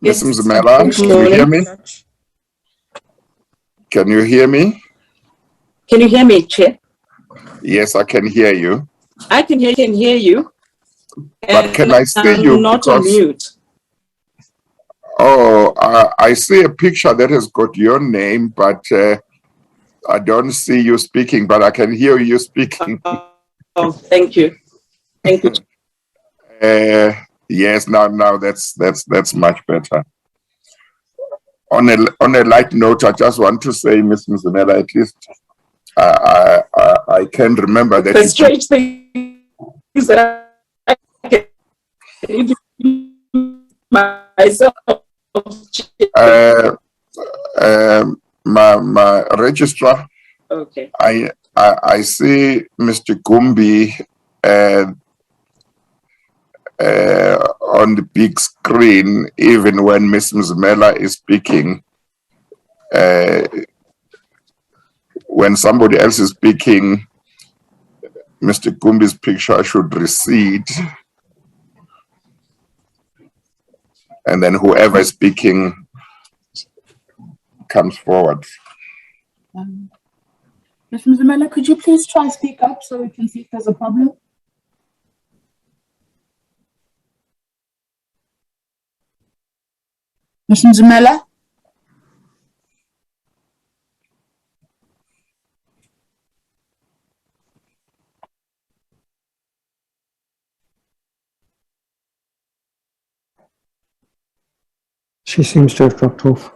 Ms. Mzimela, can you hear me? Can you hear me? Can you hear me, Chair? Yes, I can hear you. I can hear you. But can I see you? Not on mute. Oh, I see a picture that has got your name, but I don't see you speaking, but I can hear you speaking. Oh, thank you. Thank you. Yes, now that's much better. On a light note, I just want to say, Ms. Mzimela, at least I can remember that. The strange thing is that I can myself. My registrar. Okay. I see Mr. Gumbi on the big screen, even when Ms. Mzimela is speaking. When somebody else is speaking, Mr. Gumbi's picture should recede. And then whoever is speaking comes forward. Ms. Mzimela, could you please try and speak up so we can see if there's a problem? Ms. Mzimela? She seems to have dropped off.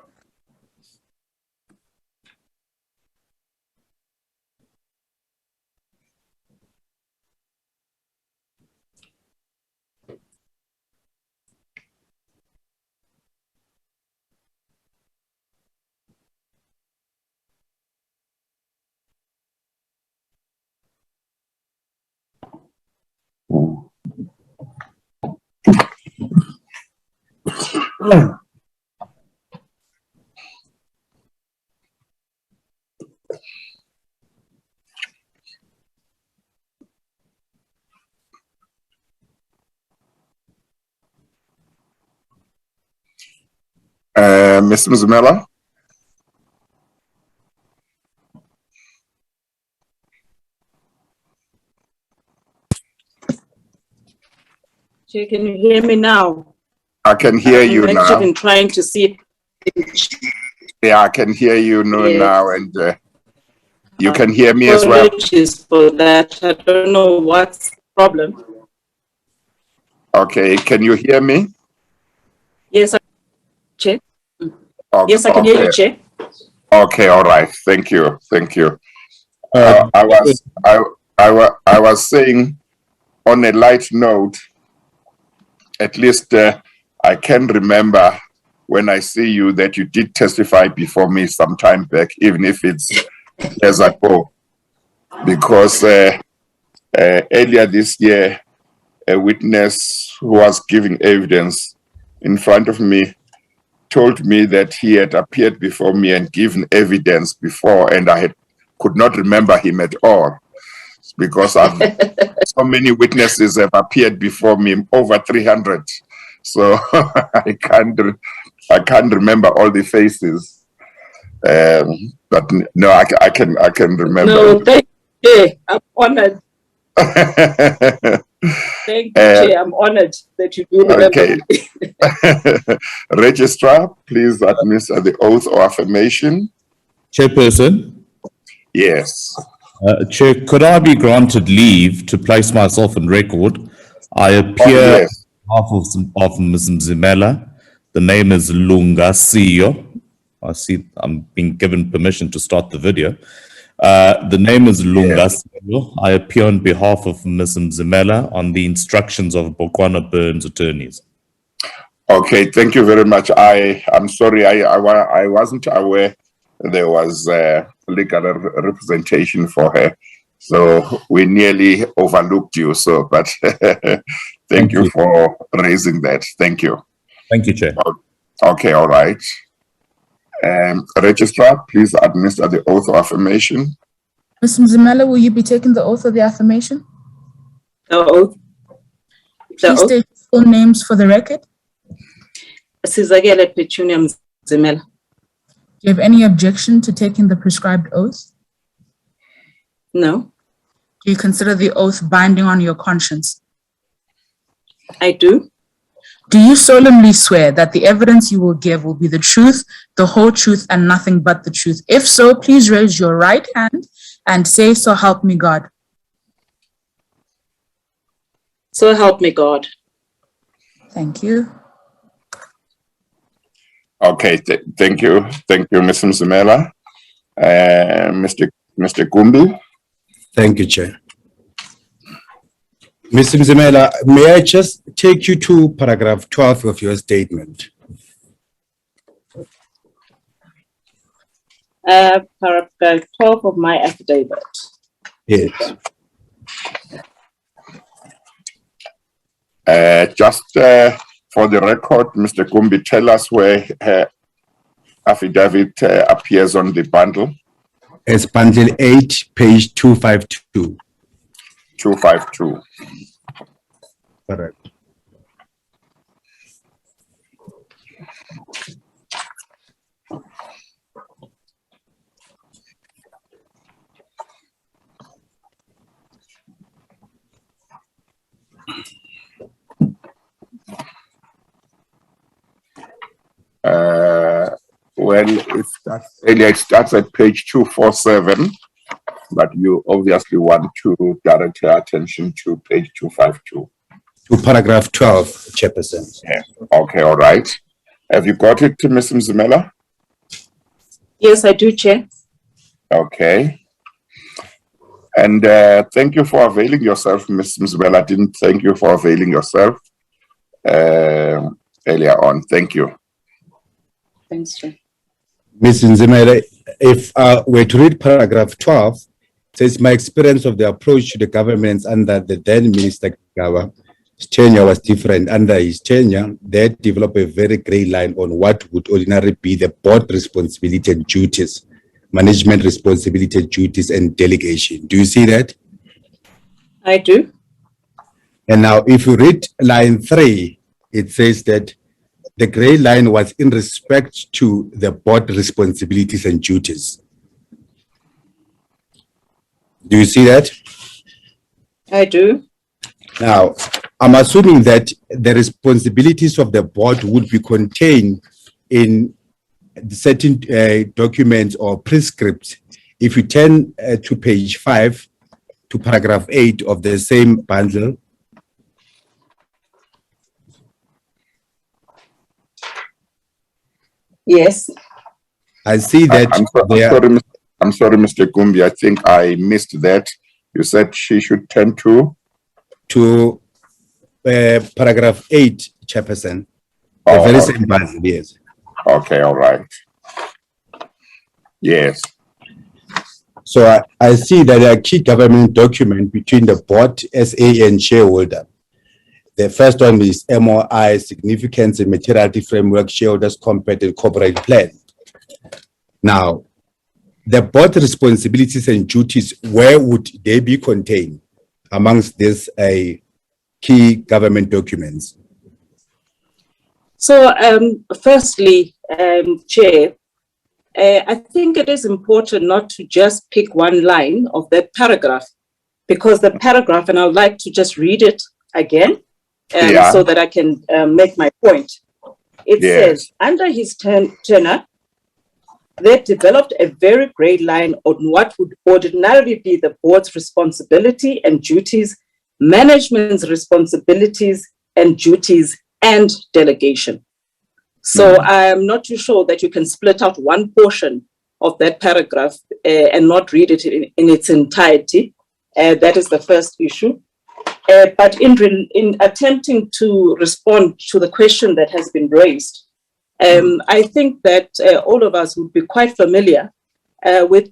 Ms. Mzimela? Chair, can you hear me now? I can hear you now. I've been trying to see. Yeah, I can hear you now, and you can hear me as well. Apologies for that. I don't know what's the problem. Okay, can you hear me? Yes, Chair. Okay, Yes, I can hear you, Chair. Okay, all right. Thank you. Thank you. I was saying, on a light note, at least I can remember when I see you that you did testify before me some time back, even if it's years ago, because earlier this year, a witness who was giving evidence in front of me told me that he had appeared before me and given evidence before, and I could not remember him at all, because so many witnesses have appeared before me, over 300. So I can't remember all the faces. But no, I can remember. No, thank you. I'm honored. Thank you, Chair. I'm honored that you do remember. Okay. Registrar, please administer the oath of affirmation. Chairperson? Yes. Chair, could I be granted leave to place myself on record? I appear on behalf of Ms. Mzimela. The name is Lungasiyo. I see I'm being given permission to start the video. The name is Lungasiyo. I appear on behalf of Ms. Mzimela on the instructions of Bokwana Burns attorneys. Okay, thank you very much. I'm sorry, I wasn't aware there was legal representation for her, so we nearly overlooked you. So, but thank you for raising that. Thank you. Thank you, Chair. Okay, all right. Registrar, please administer the oath of affirmation. Ms. Mzimela, will you be taking the oath of the affirmation? The oath. Please state your full names for the record. Sizakele Mzimela. Do you have any objection to taking the prescribed oath? No, Do you consider the oath binding on your conscience? I do. Do you solemnly swear that the evidence you will give will be the truth, the whole truth, and nothing but the truth? If so, please raise your right hand and say, "So help me God." So help me God. Thank you. Okay, thank you, Ms. Mzimela. Mr. Gumbi. Thank you, Chair. Ms. Mzimela, may I just take you to paragraph 12 of your statement? Paragraph 12 of my affidavit. Yes. Just for the record, Mr. Gumbi, tell us where her affidavit appears on the bundle. It's bundle 8, page 252. 252. Correct. Well, it starts at page 247, but you obviously want to direct your attention to page 252. To paragraph 12, Chairperson. Yeah. Okay, all right. Have you got it, Ms. Mzimela? Yes, I do, Chair. Okay. And thank you for availing yourself, Ms. Mzimela. I didn't thank you for availing yourself earlier on. Thank you. Thanks, Chair. Ms. Mzimela, if we're to read paragraph 12, it says, my experience of the approach to the governments under the then Minister Gawa's tenure was different. Under his tenure, they developed a very grey line on what would ordinarily be the board responsibility and duties, management responsibility, duties, and delegation. Do you see that? I do. And now, if you read line 3, it says that the grey line was in respect to the board responsibilities and duties. Do you see that? I do. Now, I'm assuming that the responsibilities of the board would be contained in certain documents or prescripts. If you turn to page 5, to paragraph 8 of the same bundle. Yes. I see that I'm sorry, Mr. Gumbi. I think I missed that. You said she should turn to paragraph 8, Chairperson. Oh, the very same bundle, yes. Okay, all right. Yes. So I see that there are key government documents between the board, SA, and shareholder. The first one is MOI, Significance and Materiality Framework, Shareholders Competent Corporate Plan. Now, the board responsibilities and duties, where would they be contained amongst these key government documents? So, firstly, Chair, I think it is important not to just pick one line of that paragraph, because the paragraph, and I would like to just read it again so that I can make my point. It says, under his tenure, they developed a very great line on what would ordinarily be the board's responsibility and duties, management's responsibilities and duties, and delegation. So I am not too sure that you can split out one portion of that paragraph and not read it in its entirety. That is the first issue. But in attempting to respond to the question that has been raised, I think that all of us would be quite familiar with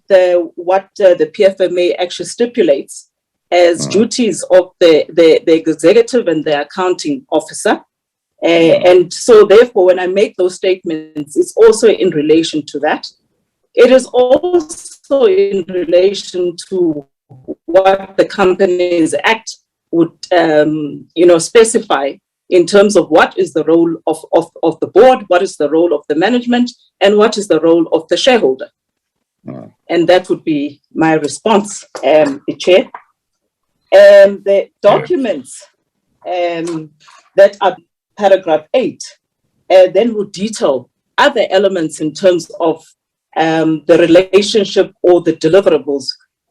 what the PFMA actually stipulates as duties of the executive and the accounting officer. And so therefore, when I make those statements, it's also in relation to that. It is also in relation to what the Companies Act would specify in terms of what is the role of the board, what is the role of the management, and what is the role of the shareholder. And that would be my response, Chair. The documents that are paragraph 8 then would detail other elements in terms of the relationship or the deliverables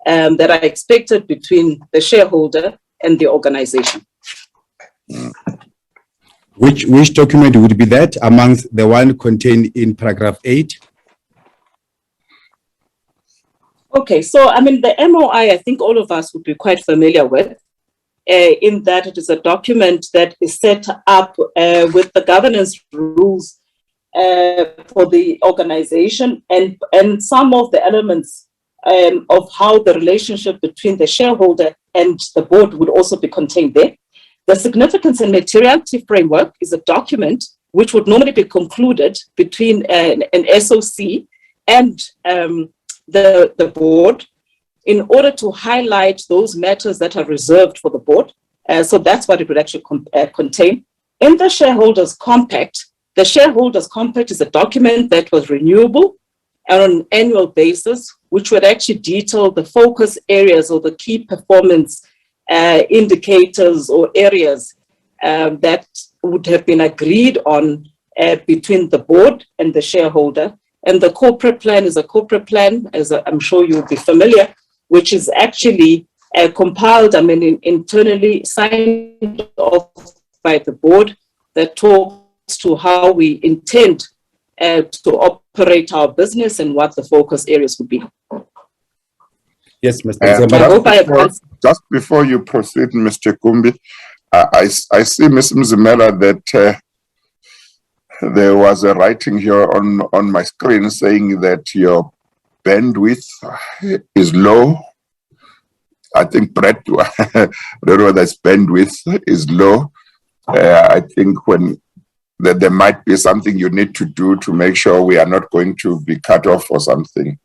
that are expected between the shareholder and the organization. Which document would be that amongst the one contained in paragraph 8? Okay, so I mean, the MOI, I think all of us would be quite familiar with, in that it is a document that is set up with the governance rules for the organization, and some of the elements of how the relationship between the shareholder and the board would also be contained there. The significance and materiality framework is a document which would normally be concluded between an SOC and the board in order to highlight those matters that are reserved for the board. So that's what it would actually contain. In the shareholders' compact, the shareholders' compact is a document that was renewable on an annual basis, which would actually detail the focus areas or the key performance indicators or areas that would have been agreed on between the board and the shareholder. And the corporate plan is a corporate plan, as I'm sure you'll be familiar, which is actually compiled, I mean, internally signed off by the board, that talks to how we intend to operate our business and what the focus areas would be. Yes, Mr. Mzimela. Just before you proceed, Mr. Kumbi, I see, Ms. Mzimela, that there was a writing here on my screen saying that your bandwidth is low. I think Brett, I don't know whether it's bandwidth is low. I think that there might be something you need to do to make sure we are not going to be cut off or something,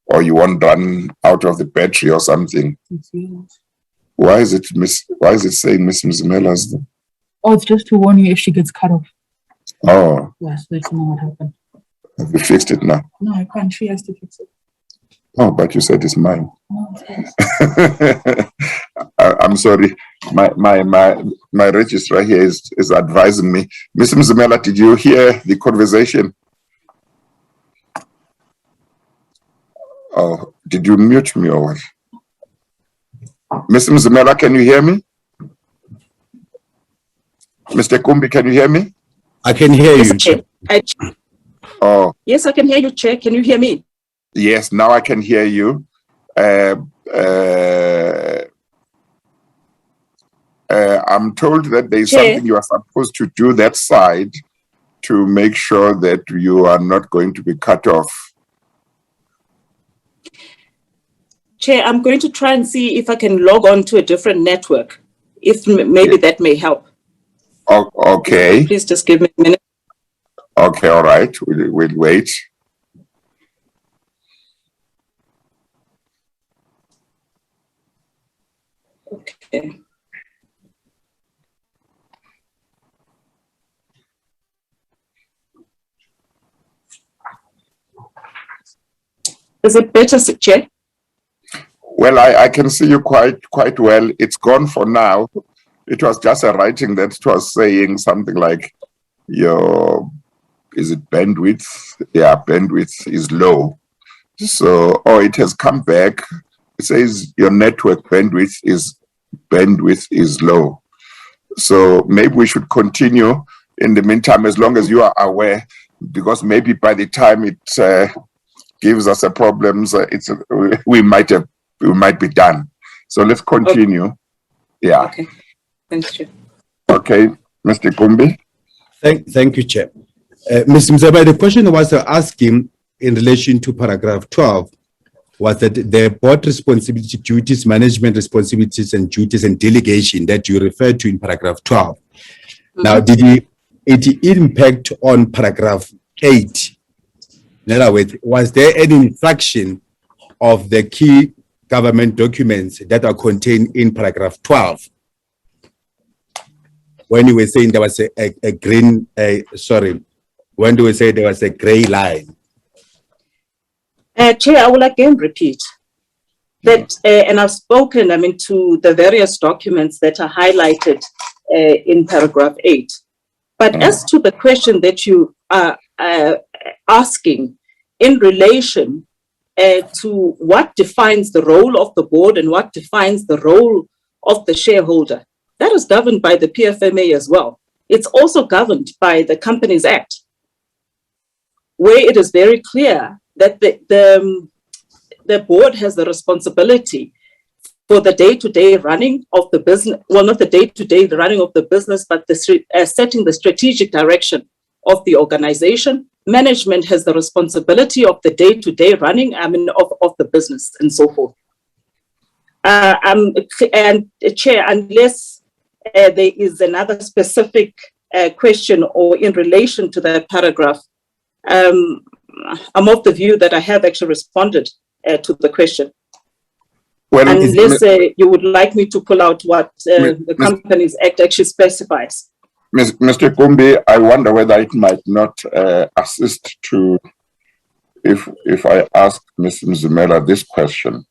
or you won't run out of the battery or something. Why is it saying Ms. Mzimela's? Oh, it's just to warn you if she gets cut off. Oh. Yes, so you know what happened. Have you fixed it now? No, I can't. She has to fix it. Oh, but you said it's mine. No, it's I'm sorry. My registrar here is advising me. Ms. Mzimela, did you hear the conversation? Oh, did you mute me or what? Ms. Mzimela, can you hear me? Mr. Kumbi, can you hear me? I can hear you. Yes, Chair. Oh. Yes, I can hear you, Chair. Can you hear me? Yes, now I can hear you. I'm told that there's Chair. something you are supposed to do that side to make sure that you are not going to be cut off. Chair, I'm going to try and see if I can log on to a different network, if maybe that may help. Oh, okay. Please just give me a minute. Okay, all right. We'll wait. Okay. Is it better, Chair? Well, I can see you quite well. It's gone for now. It was just a writing that was saying something like is it bandwidth? Yeah, bandwidth is low. So, it has come back. It says your network bandwidth is low. So maybe we should continue in the meantime, as long as you are aware, because maybe by the time it gives us a problem, we might be done. So let's continue. Okay. Yeah. Okay. Thanks, Chair. Okay, Mr. Kumbi. Thank you, Chair. Ms. Mzimela, the question I was asking in relation to paragraph 12 was that the board responsibility, duties, management responsibilities and duties and delegation that you referred to in paragraph 12. Mm-hmm. Now, did it impact on paragraph 8? In other words, was there any infraction of the key government documents that are contained in paragraph 12? when you were saying there was a green, sorry, when do we say there was a gray line? Chair, I will again repeat that, and I've spoken, to the various documents that are highlighted in paragraph 8. But as to the question that you are asking in relation to what defines the role of the board and what defines the role of the shareholder, that is governed by the PFMA as well. It's also governed by the Companies Act, where it is very clear that the board has the responsibility for the day-to-day running of the business, well, not the day-to-day running of the business, but setting the strategic direction of the organization. Management has the responsibility of the day-to-day running, of the business and so forth. And Chair, unless there is another specific question or in relation to that paragraph, I'm of the view that I have actually responded to the question. Well, unless you would like me to pull out what the Companies Act actually specifies. Mr. Kumbi, I wonder whether it might not assist to, if I ask Ms. Mzimela this question.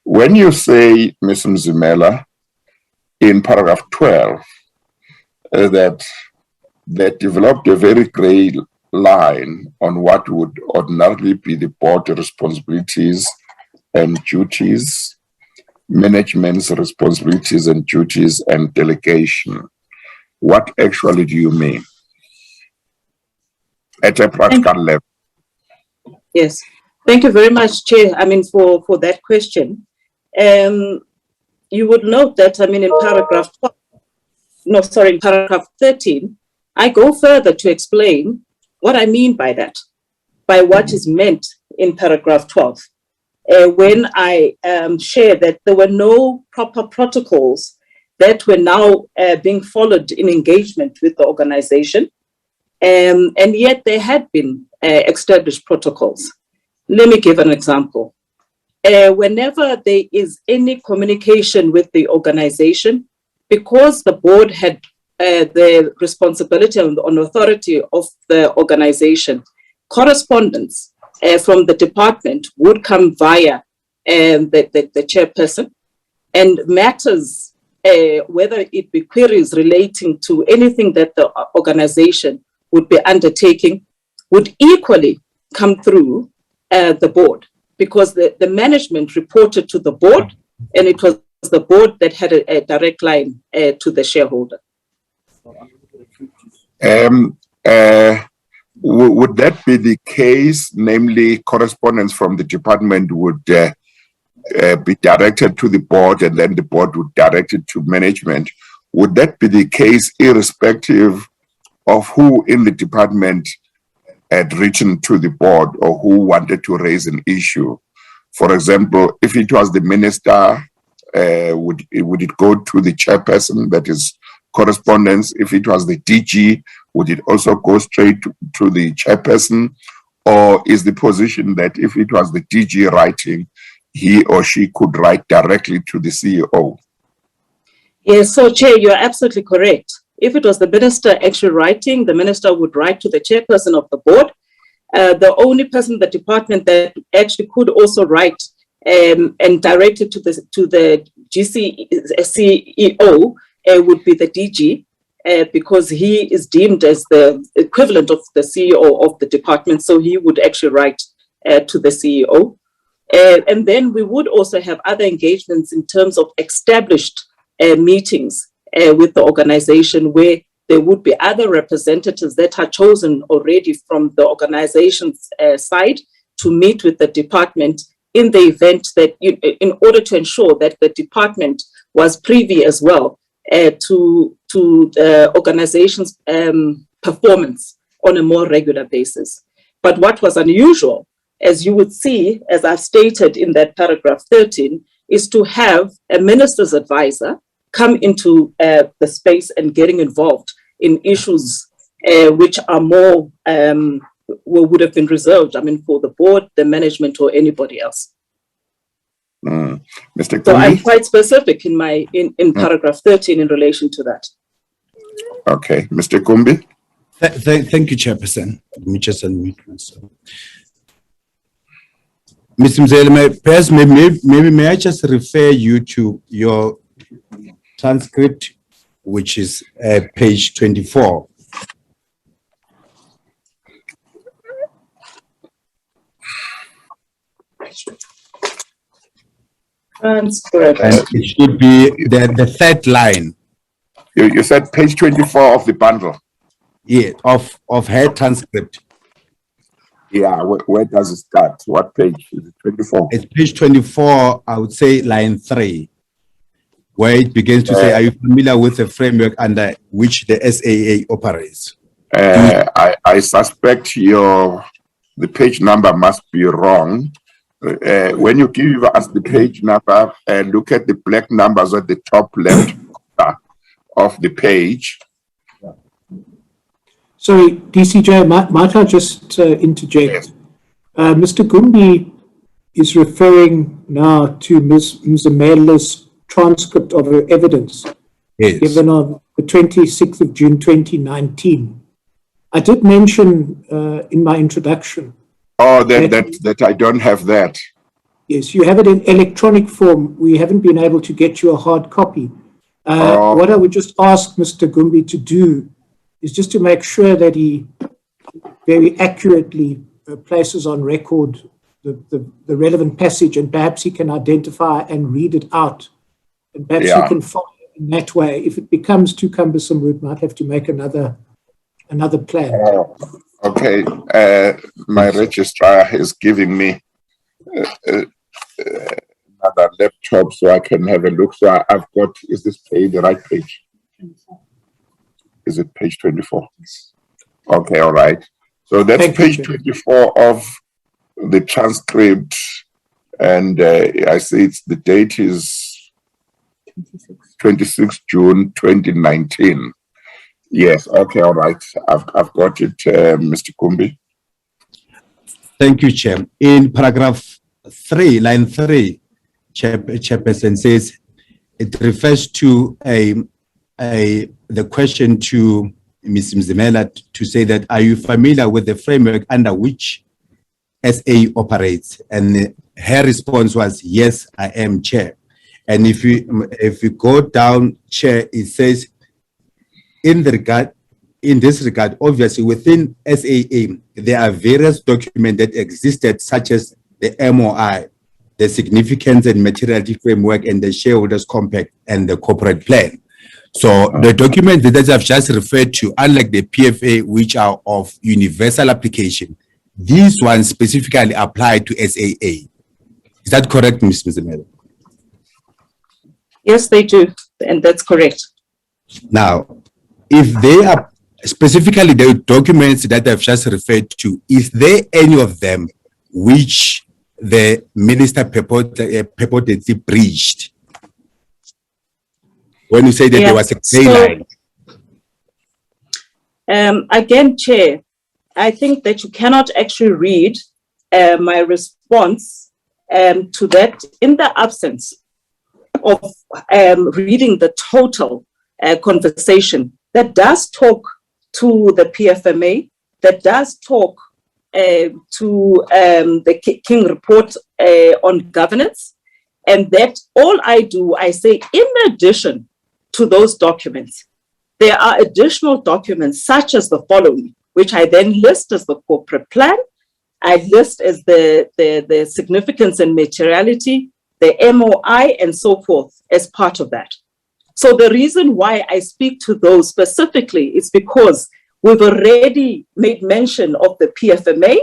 When you say, Ms. Mzimela, in paragraph 12, that developed a very gray line on what would ordinarily be the board responsibilities and duties, management's responsibilities and duties, and delegation. What actually do you mean at a practical level? Yes, thank you very much, Chair. For that question. You would note that, in paragraph 12, in paragraph 13, I go further to explain what I mean by that, by what is meant in paragraph 12. When I share that there were no proper protocols that were now being followed in engagement with the organization, and yet there had been established protocols. Let me give an example. Whenever there is any communication with the organization, because the board had the responsibility and authority of the organization, correspondence from the department would come via the chairperson, and matters, whether it be queries relating to anything that the organization would be undertaking, would equally come through the board, because the management reported to the board, and it was the board that had a direct line to the shareholder. Would that be the case, namely correspondence from the department would be directed to the board, and then the board would direct it to management? Would that be the case irrespective of who in the department had written to the board or who wanted to raise an issue? For example, if it was the minister, would it go to the chairperson, that is correspondence? If it was the DG, would it also go straight to the chairperson? Or is the position that if it was the DG writing, he or she could write directly to the CEO? Yes, so Chair, you're absolutely correct. If it was the minister actually writing, the minister would write to the chairperson of the board. The only person in the department that actually could also write and direct it to the CEO would be the DG, because he is deemed as the equivalent of the CEO of the department, so he would actually write to the CEO. And then we would also have other engagements in terms of established meetings with the organization, where there would be other representatives that are chosen already from the organization's side to meet with the department in the event that, in order to ensure that the department was privy as well to the organization's performance on a more regular basis. But what was unusual, as you would see, as I've stated in that paragraph 13, is to have a minister's advisor come into the space and getting involved in issues which are more, would have been reserved, for the board, the management, or anybody else. Mr. So I'm quite specific in paragraph 13 in relation to that. Okay, Mr. Kumbi? Thank you, Chairperson. Let me just unmute myself. Ms. Mzimela, perhaps maybe may I just refer you to your transcript, which is page 24. Transcript. And it should be the third line. You said page 24 of the bundle. Yeah, of her transcript. Yeah, where does it start? What page? Is it 24? It's page 24, I would say line 3, where it begins to say, are you familiar with the framework under which the SAA operates? I suspect the page number must be wrong. When you give us the page number, look at the black numbers at the top left of the page. Sorry, DCJ, might I just interject? Yes. Mr. Gumbi is referring now to Ms. Mzimela's transcript of her evidence given on the 26th of June 2019. I did mention in my introduction. Oh, that I don't have that. Yes, you have it in electronic form. We haven't been able to get you a hard copy. What I would just ask Mr. Gumbi to do is just to make sure that he very accurately places on record the relevant passage, and perhaps he can identify and read it out. And perhaps you can follow in that way. If it becomes too cumbersome, we might have to make another plan. Okay, my registrar is giving me another laptop so I can have a look. So I've got, is this page the right page? Is it page 24? Okay, all right. So that's page 24 of the transcript, and I see the date is 26 June 2019. Yes, okay, all right. I've got it, Mr. Kumbi. Thank you, Chair. In paragraph 3, line 3, Chairperson says it refers to the question to Ms. Mzimela to say that, are you familiar with the framework under which SA operates? And her response was, yes, I am, Chair. And if you go down, Chair, it says, in this regard, obviously within SAA, there are various documents that existed, such as the MOI, the Significance and Materiality Framework, and the Shareholders Compact, and the Corporate Plan. So the documents that I've just referred to, unlike the PFA, which are of universal application, these ones specifically apply to SAA. Is that correct, Ms. Mzimela? Yes, they do, and that's correct. Now, if they are specifically the documents that I've just referred to, is there any of them which the minister purportedly breached? When you say that there was a gray line. Again, Chair, I think that you cannot actually read my response to that in the absence of reading the total conversation that does talk to the PFMA, that does talk to the King report on governance, and that all I say, in addition to those documents, there are additional documents such as the following, which I then list as the corporate plan, I list as the significance and materiality, the MOI, and so forth as part of that. So the reason why I speak to those specifically is because we've already made mention of the PFMA.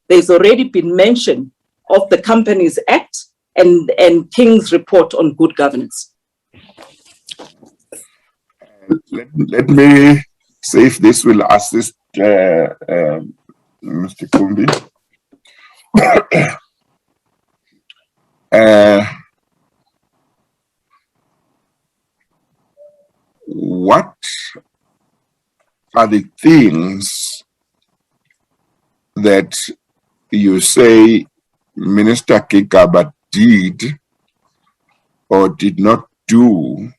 There's already been mention of the Companies Act and King's report on good governance. Let me see if this will assist Mr. Kumbi. What are the things that you say Minister Kigaba did or did not do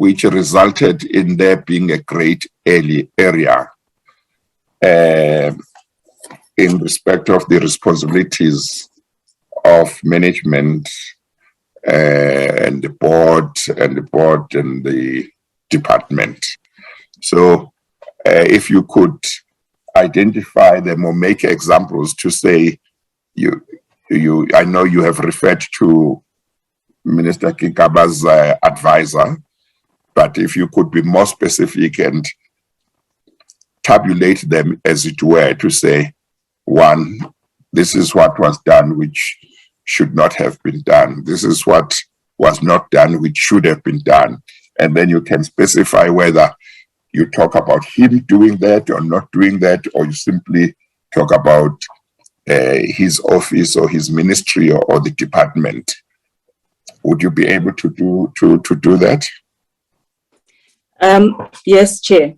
which resulted in there being a great area in respect of the responsibilities of management and the board and the department. So if you could identify them or make examples to say, I know you have referred to Minister Kikaba's advisor, but if you could be more specific and tabulate them, as it were, to say, one, this is what was done which should not have been done. This is what was not done which should have been done. And then you can specify whether you talk about him doing that or not doing that, or you simply talk about his office or his ministry or the department. Would you be able to do that? Yes, Chair.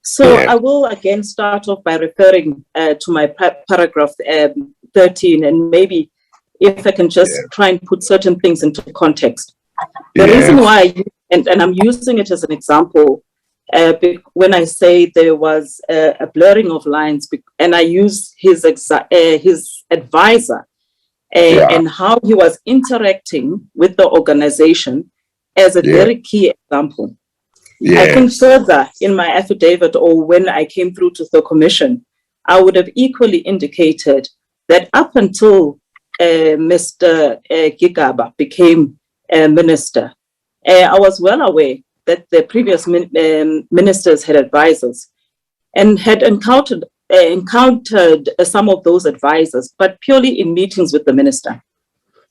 So Yeah. I will again start off by referring to my paragraph 13, and maybe if I can just try and put certain things into context. The reason why, and I'm using it as an example, when I say there was a blurring of lines, and I use his advisor and how he was interacting with the organization as a very key example. I think further in my affidavit, or when I came through to the commission, I would have equally indicated that up until Mr. Gigaba became a minister, I was well aware that the previous ministers had advisors and had encountered some of those advisors, but purely in meetings with the minister.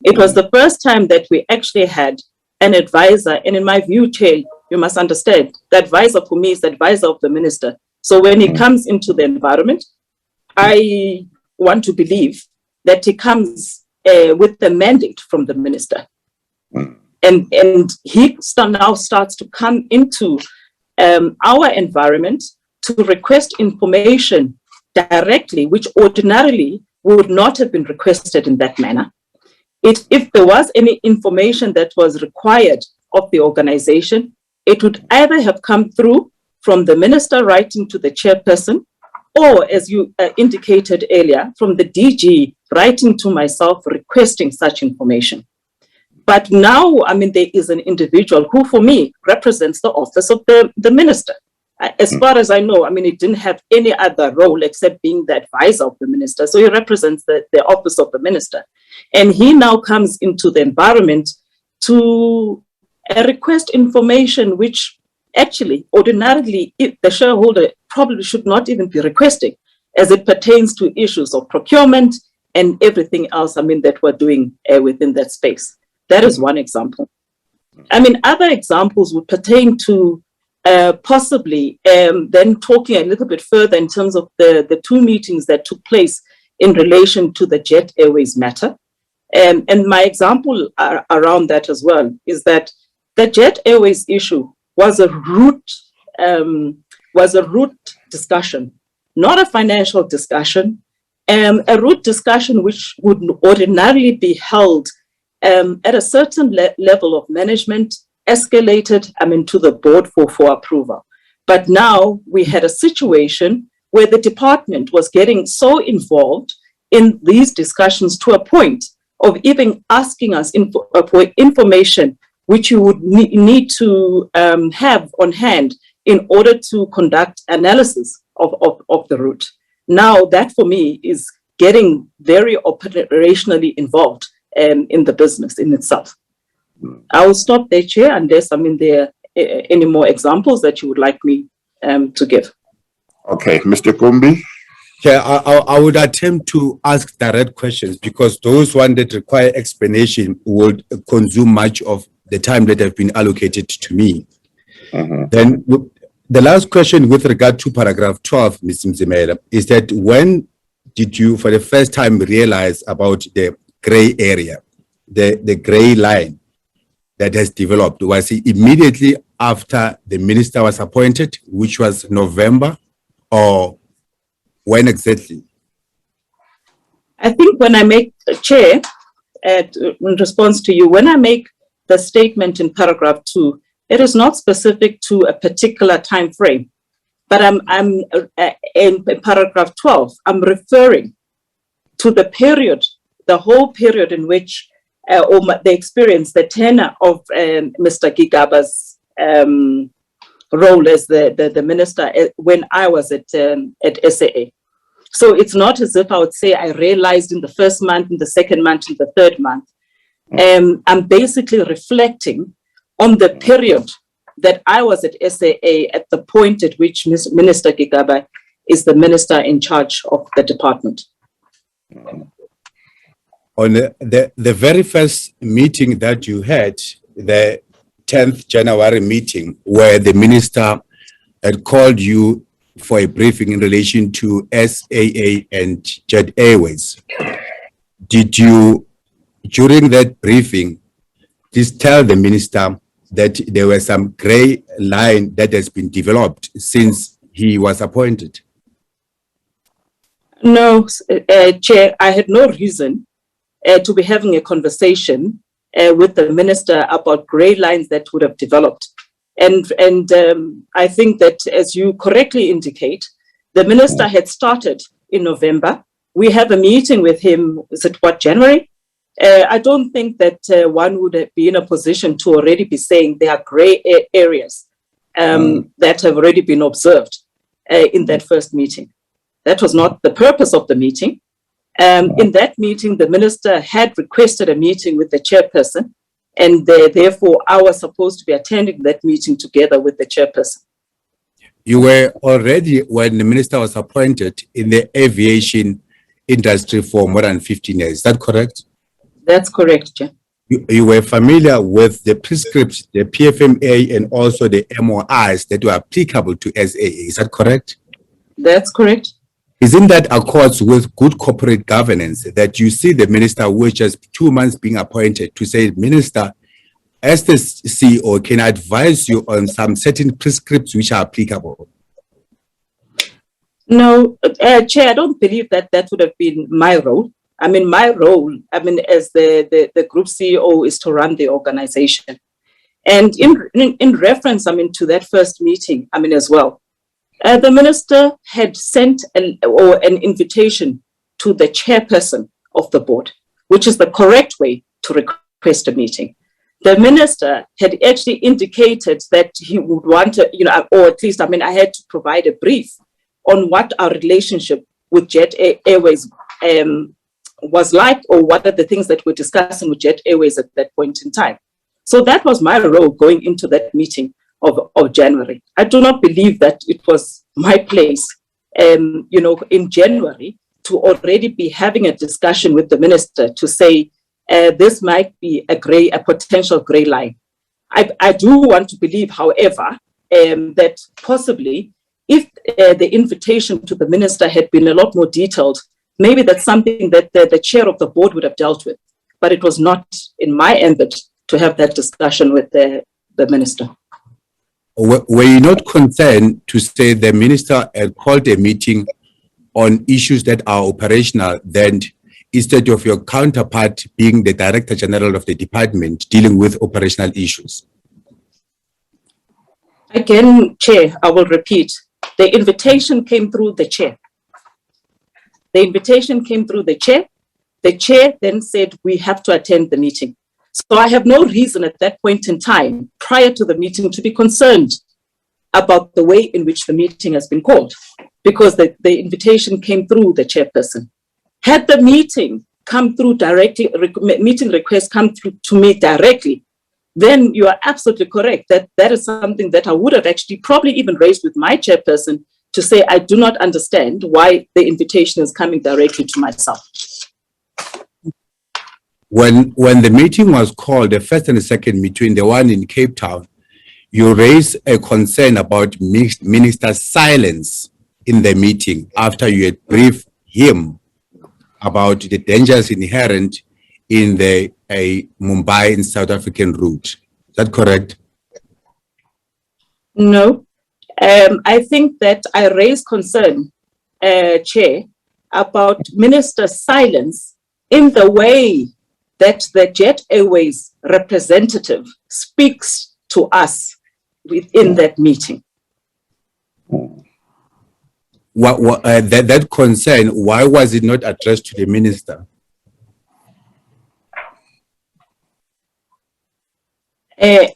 It was the first time that we actually had an advisor, and in my view, Chair, you must understand, the advisor for me is the advisor of the minister. So when he comes into the environment, I want to believe that he comes with the mandate from the minister. And he now starts to come into our environment to request information directly, which ordinarily would not have been requested in that manner. If there was any information that was required of the organization, it would either have come through from the minister writing to the chairperson, or as you indicated earlier, from the DG writing to myself requesting such information. But now, I mean, there is an individual who, for me, represents the office of the minister. As far as I know, I mean, he didn't have any other role except being the advisor of the minister. So he represents the office of the minister. And he now comes into the environment to request information which actually, ordinarily, the shareholder probably should not even be requesting, as it pertains to issues of procurement and everything else, I mean, that we're doing within that space. That is one example. I mean, other examples would pertain to possibly then talking a little bit further in terms of the two meetings that took place in relation to the Jet Airways matter. And my example around that as well is that the Jet Airways issue was a root discussion, not a financial discussion, a root discussion which would ordinarily be held at a certain level of management, escalated, I mean, to the board for approval. But now we had a situation where the department was getting so involved in these discussions to a point of even asking us for information which you would need to have on hand in order to conduct analysis of the route. Now that for me is getting very operationally involved in the business in itself. I will stop there, Chair, unless I mean there are any more examples that you would like me to give. Okay, Mr. Kumbi. Chair, I would attempt to ask direct questions because those ones that require explanation would consume much of the time that have been allocated to me. Then the last question with regard to paragraph 12, Ms. Mzimela, is that when did you for the first time realize about the gray area, the gray line that has developed? Was it immediately after the minister was appointed, which was November, or when exactly? I think when I make, Chair, in response to you, when I make the statement in paragraph 2 It is not specific to a particular time frame, but I'm in paragraph 12, I'm referring to the period, the whole period in which the experience, the tenure of Mr. Gigaba's role as the minister when I was at SAA. So it's not as if I would say I realized in the first month, in the second month, in the third month. I'm basically reflecting on the period that I was at SAA at the point at which Minister Gigaba is the minister in charge of the department. On the very first meeting that you had, the 10th January meeting, where the minister had called you for a briefing in relation to SAA and Jet Airways, did you, during that briefing, just tell the minister that there was some gray line that has been developed since he was appointed? No, Chair, I had no reason to be having a conversation with the minister about grey lines that would have developed. And I think that, as you correctly indicate, the minister had started in November. We have a meeting with him, is it what, January? I don't think that one would be in a position to already be saying there are grey areas that have already been observed in that first meeting. That was not the purpose of the meeting. In that meeting, the minister had requested a meeting with the chairperson, and therefore I was supposed to be attending that meeting together with the chairperson. You were already, when the minister was appointed, in the aviation industry for more than 15 years. Is that correct? That's correct, Chair. You were familiar with the prescripts, the PFMA, and also the MOIs that were applicable to SAA. Is that correct? That's correct. Isn't that accords with good corporate governance that you see the minister who is just 2 months being appointed to say, Minister, as the CEO, can I advise you on some certain prescripts which are applicable? No, Chair, I don't believe that that would have been my role. I mean, my role, as the group CEO is to run the organization. And in reference, to that first meeting, as well, the minister had sent an invitation to the chairperson of the board, which is the correct way to request a meeting. The minister had actually indicated that he would want to, or at least, I had to provide a brief on what our relationship with Jet Airways was like, or what are the things that we're discussing with Jet Airways at that point in time. So that was my role going into that meeting of January. I do not believe that it was my place, in January, to already be having a discussion with the minister to say this might be a potential grey line. I do want to believe, however, that possibly if the invitation to the minister had been a lot more detailed, maybe that's something that the chair of the board would have dealt with, but it was not in my ambit to have that discussion with the minister. Were you not concerned to say the minister had called a meeting on issues that are operational, then instead of your counterpart being the Director General of the department dealing with operational issues? Again, Chair, I will repeat, the invitation came through the chair. The invitation came through the chair. The chair then said, we have to attend the meeting. So I have no reason at that point in time, prior to the meeting, to be concerned about the way in which the meeting has been called, because the invitation came through the chairperson. Had the meeting come through directly, meeting request come through to me directly, then you are absolutely correct that that is something that I would have actually probably even raised with my chairperson to say, I do not understand why the invitation is coming directly to myself. When the meeting was called, the first and the second meeting, the one in Cape Town, you raised a concern about minister's silence in the meeting after you had briefed him about the dangers inherent in the Mumbai and South African route. Is that correct? No. I think that I raised concern, Chair, about minister's silence in the way that the Jet Airways representative speaks to us within that meeting. That concern, why was it not addressed to the minister? Chair,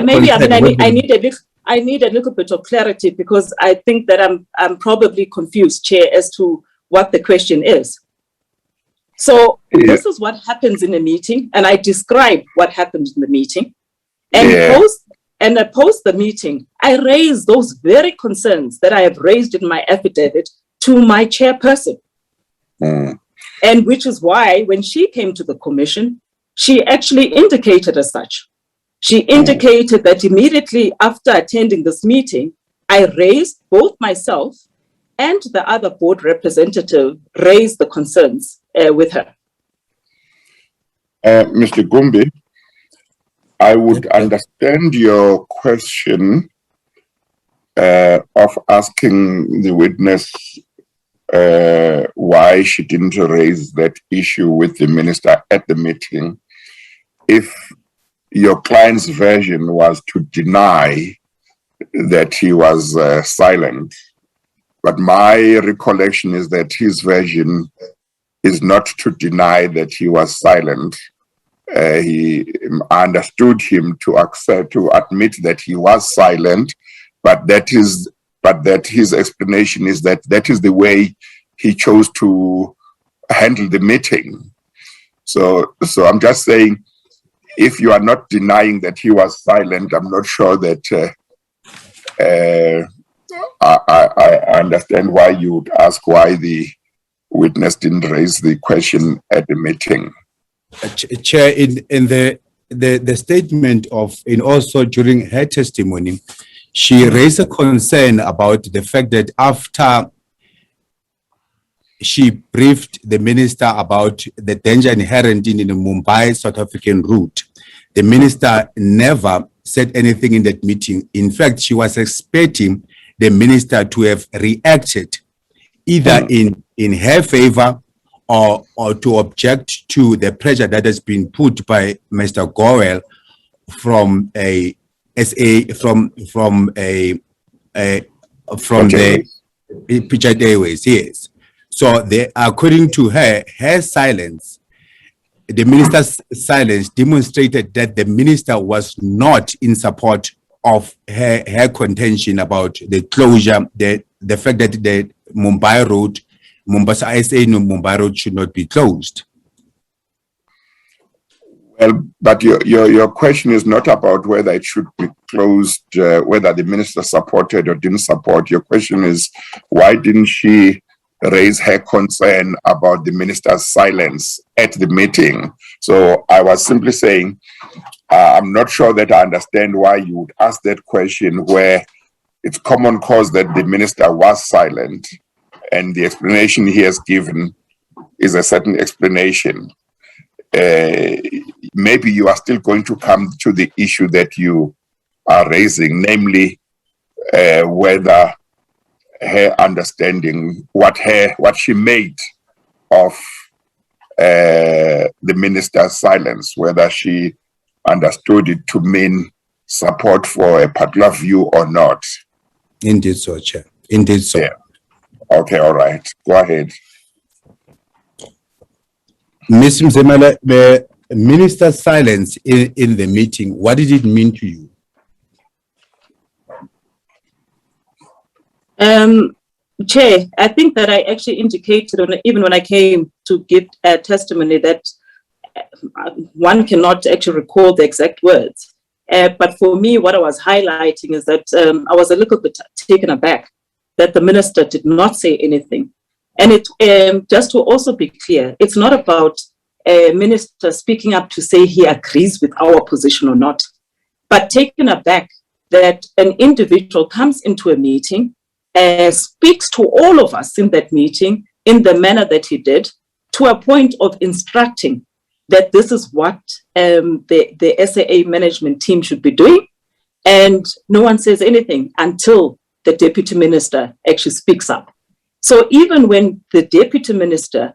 maybe I need a little bit of clarity, because I think that I'm probably confused, Chair, as to what the question is. So this is what happens in a meeting, and I describe what happens in the meeting, and post the meeting, I raise those very concerns that I have raised in my affidavit to my chairperson. And which is why when she came to the commission, she actually indicated as such. She indicated that immediately after attending this meeting, I raised, both myself and the other board representative raised the concerns with her. Mr. Gumbi, I would understand your question of asking the witness why she didn't raise that issue with the minister at the meeting, if your client's version was to deny that he was silent. But my recollection is that his version is not to deny that he was silent. I understood him to admit that he was silent, but that his explanation is that is the way he chose to handle the meeting. So I'm just saying, if you are not denying that he was silent, I'm not sure that I understand why you would ask why the witness didn't raise the question at the meeting. Chair, in the statement and also during her testimony, she raised a concern about the fact that after she briefed the minister about the danger inherent in the Mumbai South African route, the minister never said anything in that meeting. In fact, she was expecting the minister to have reacted either in her favor or to object to the pressure that has been put by Mr. Goel from the South Airways, yes. So according to her silence, the minister's silence demonstrated that the minister was not in support of her contention about the closure, the fact that the Mumbai road, Mombasa SA Mumbai road should not be closed. Well, but your question is not about whether it should be closed, whether the minister supported or didn't support. Your question is, why didn't she raise her concern about the minister's silence at the meeting? So I was simply saying, I'm not sure that I understand why you would ask that question, where it's common cause that the minister was silent and the explanation he has given is a certain explanation. Maybe you are still going to come to the issue that you are raising, namely whether her understanding, what she made of the minister's silence, whether she understood it to mean support for a particular view or not. Indeed so, Chair. Indeed so. Yeah. Okay, all right. Go ahead. Ms. Mzimela, the minister's silence in the meeting, what did it mean to you? Chair, I think that I actually indicated, even when I came to give a testimony, that one cannot actually recall the exact words. But for me, what I was highlighting is that I was a little bit taken aback that the minister did not say anything. And it just to also be clear, it's not about a minister speaking up to say he agrees with our position or not, but taken aback that an individual comes into a meeting, speaks to all of us in that meeting in the manner that he did, to a point of instructing that this is what the SAA management team should be doing. And no one says anything until the deputy minister actually speaks up. So even when the deputy minister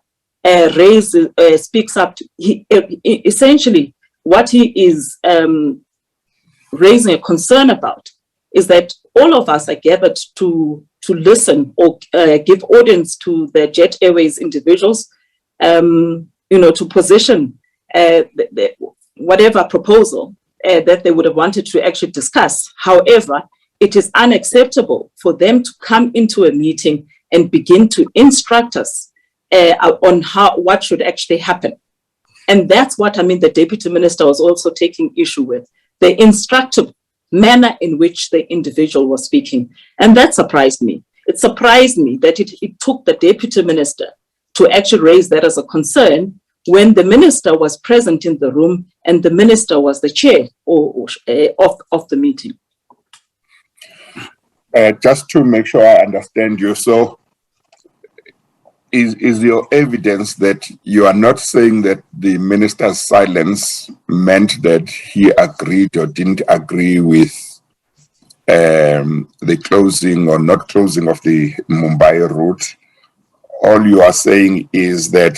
speaks up, essentially what he is raising a concern about is that all of us are gathered to listen or give audience to the Jet Airways individuals, to position whatever proposal that they would have wanted to actually discuss. However, it is unacceptable for them to come into a meeting and begin to instruct us on what should actually happen. And that's what the Deputy Minister was also taking issue with, the instructive manner in which the individual was speaking. And that surprised me. It surprised me that it took the Deputy Minister to actually raise that as a concern when the Minister was present in the room and the Minister was the chair of the meeting. Just to make sure I understand you, so is your evidence that you are not saying that the minister's silence meant that he agreed or didn't agree with the closing or not closing of the Mumbai route? All you are saying is that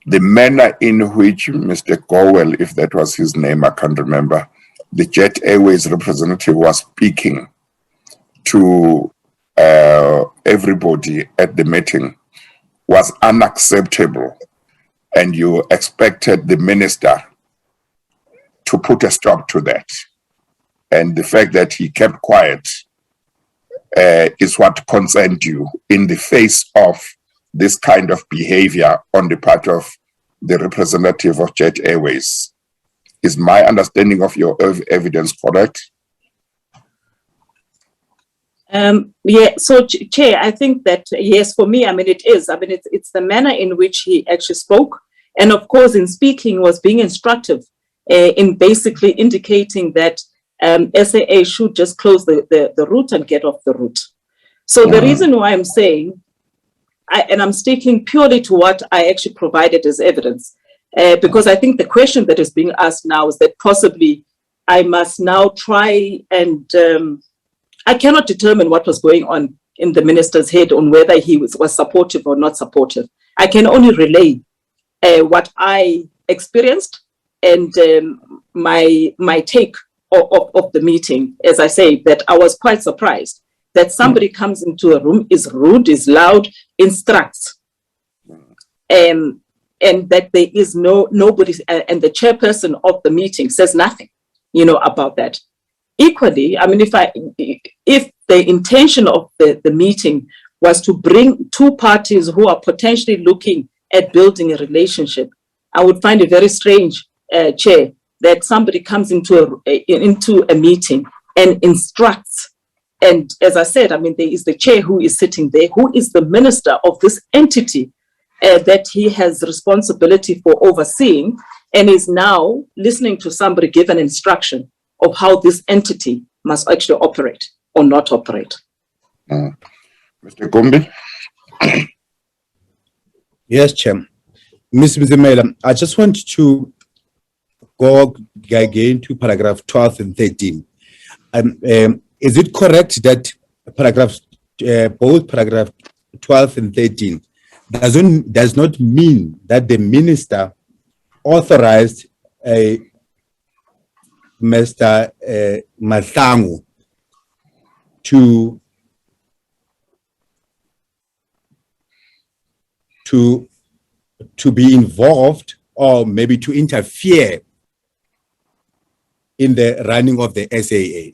the manner in which Mr. Gowell, if that was his name, I can't remember, the Jet Airways representative was speaking to everybody at the meeting was unacceptable, and you expected the minister to put a stop to that. And the fact that he kept quiet is what concerned you in the face of this kind of behavior on the part of the representative of Jet Airways. Is my understanding of your evidence correct? So Chair, I think that yes, for me, it is. It's the manner in which he actually spoke. And of course, in speaking was being instructive in basically indicating that SAA should just close the route and get off the route. So the reason why I'm saying, and I'm sticking purely to what I actually provided as evidence, because I think the question that is being asked now is that possibly I must now try and I cannot determine what was going on in the minister's head on whether he was supportive or not supportive. I can only relay what I experienced and my take of the meeting. As I say, that I was quite surprised that somebody comes into a room, is rude, is loud, instructs, and that there is nobody, and the chairperson of the meeting says nothing, about that. Equally, if the intention of the meeting was to bring two parties who are potentially looking at building a relationship, I would find it very strange, Chair, that somebody comes into a meeting and instructs. And as I said, there is the chair who is sitting there, who is the minister of this entity that he has responsibility for overseeing, and is now listening to somebody give an instruction of how this entity must actually operate or not operate. Mr. Gumbi? Yes, Chair. Ms. Mzimela, I just want to go again to paragraph 12 and 13. Is it correct that both paragraph 12 and 13 does not mean that the minister authorized Mr. Mahlangu to be involved or maybe to interfere in the running of the SAA?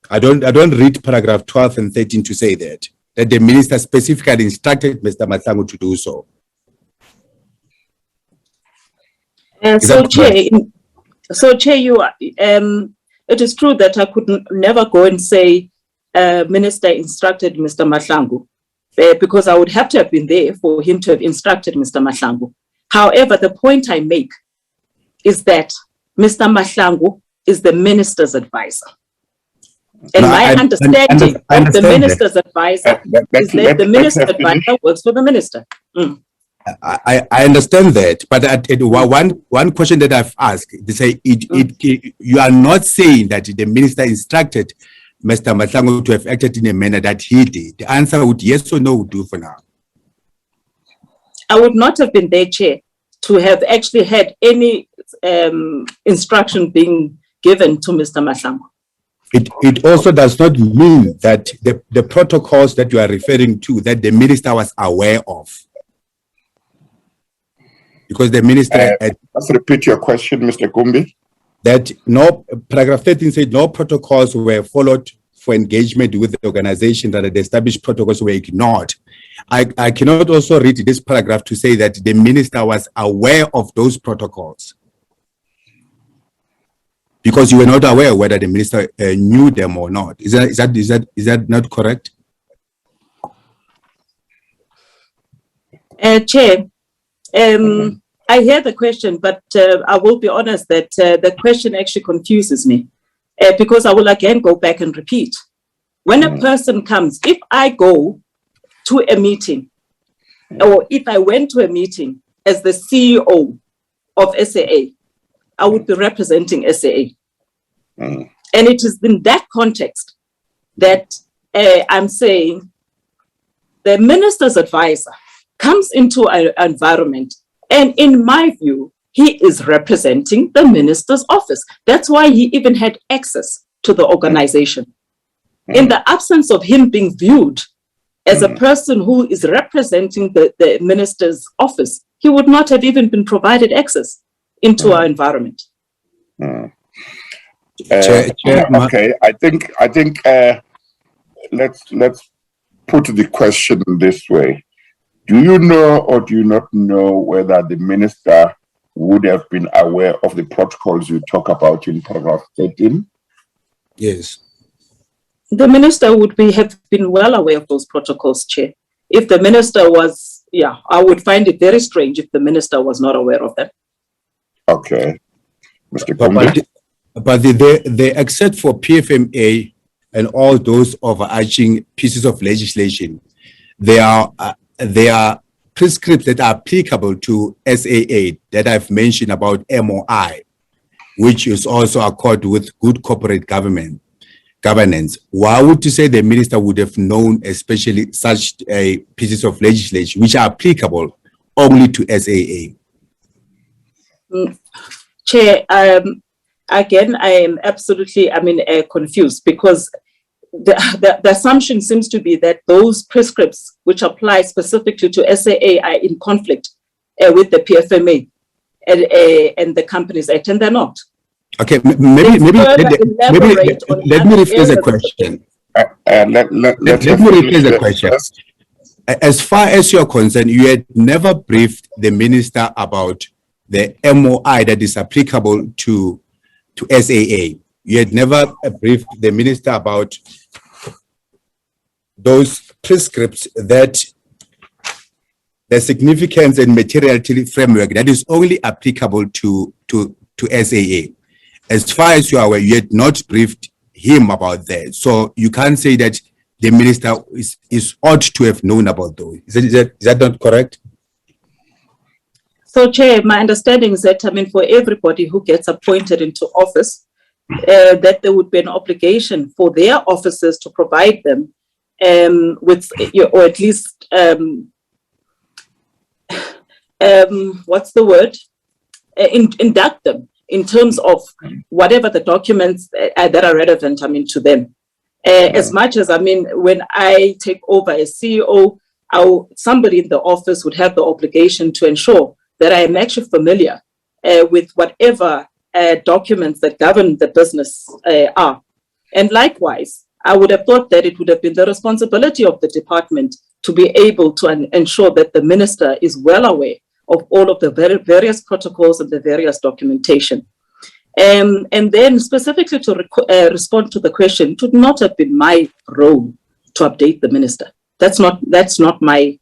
I don't read paragraph 12 and 13 to say that the minister specifically instructed Mr. Mahlangu to do so. So, Chair, it is true that I could never go and say minister instructed Mr. Mahlangu, because I would have to have been there for him to have instructed Mr. Mahlangu. However, the point I make is that Mr. Mahlangu is the minister's advisor. And my understanding of the minister's advisor is that the minister's advisor works for the minister. I understand that, but one question that I've asked, they say you are not saying that the minister instructed Mr. Mahlangu to have acted in a manner that he did. The answer would yes or no would do for now. I would not have been there, Chair, to have actually had any instruction being given to Mr. Mahlangu. It also does not mean that the protocols that you are referring to, that the minister was aware of. Because the minister... let's repeat your question, Mr. Gumbi. That no, paragraph 13 said no protocols were followed for engagement with the organization, that the established protocols were ignored. I cannot also read this paragraph to say that the minister was aware of those protocols, because you were not aware whether the minister knew them or not. Is that not correct? Chair, I hear the question, but I will be honest that the question actually confuses me, because I will again go back and repeat. When a person comes, if I go to a meeting, or if I went to a meeting as the CEO of SAA, I would be representing SAA. And it is in that context that I'm saying the minister's advisor comes into an environment, and in my view, he is representing the minister's office. That's why he even had access to the organization. In the absence of him being viewed as a person who is representing the minister's office, he would not have even been provided access into our environment. Okay, I think let's put the question this way. Do you know or do you not know whether the minister would have been aware of the protocols you talk about in paragraph 13? Yes. The minister would have been well aware of those protocols, Chair. If the minister was, I would find it very strange if the minister was not aware of them. Okay. Mr. Kumbi? But the except for PFMA and all those overarching pieces of legislation, there are prescripts that are applicable to SAA that I've mentioned about MOI, which is also accord with good corporate governance. Why would you say the minister would have known, especially such pieces of legislation which are applicable only to SAA? Chair, again, I am absolutely, confused, because the assumption seems to be that those prescripts which apply specifically to SAA are in conflict with the PFMA and the Companies Act, and they're not. Okay, maybe let me rephrase the question. Let me rephrase the question. As far as you're concerned, you had never briefed the minister about the MOI that is applicable to SAA. You had never briefed the minister about those prescripts, that the significance and materiality framework that is only applicable to SAA. As far as you are aware, you had not briefed him about that. So you can't say that the minister is ought to have known about those. Is that not correct? So, Chair, my understanding is that, for everybody who gets appointed into office, that there would be an obligation for their officers to provide them with, or at least, what's the word? Induct them in terms of whatever the documents that are relevant, to them. As much as, when I take over as CEO, somebody in the office would have the obligation to ensure that I am actually familiar with whatever documents that govern the business are. And likewise, I would have thought that it would have been the responsibility of the department to be able to ensure that the minister is well aware of all of the various protocols and the various documentation. And then specifically to respond to the question, it would not have been my role to update the minister. That's not my,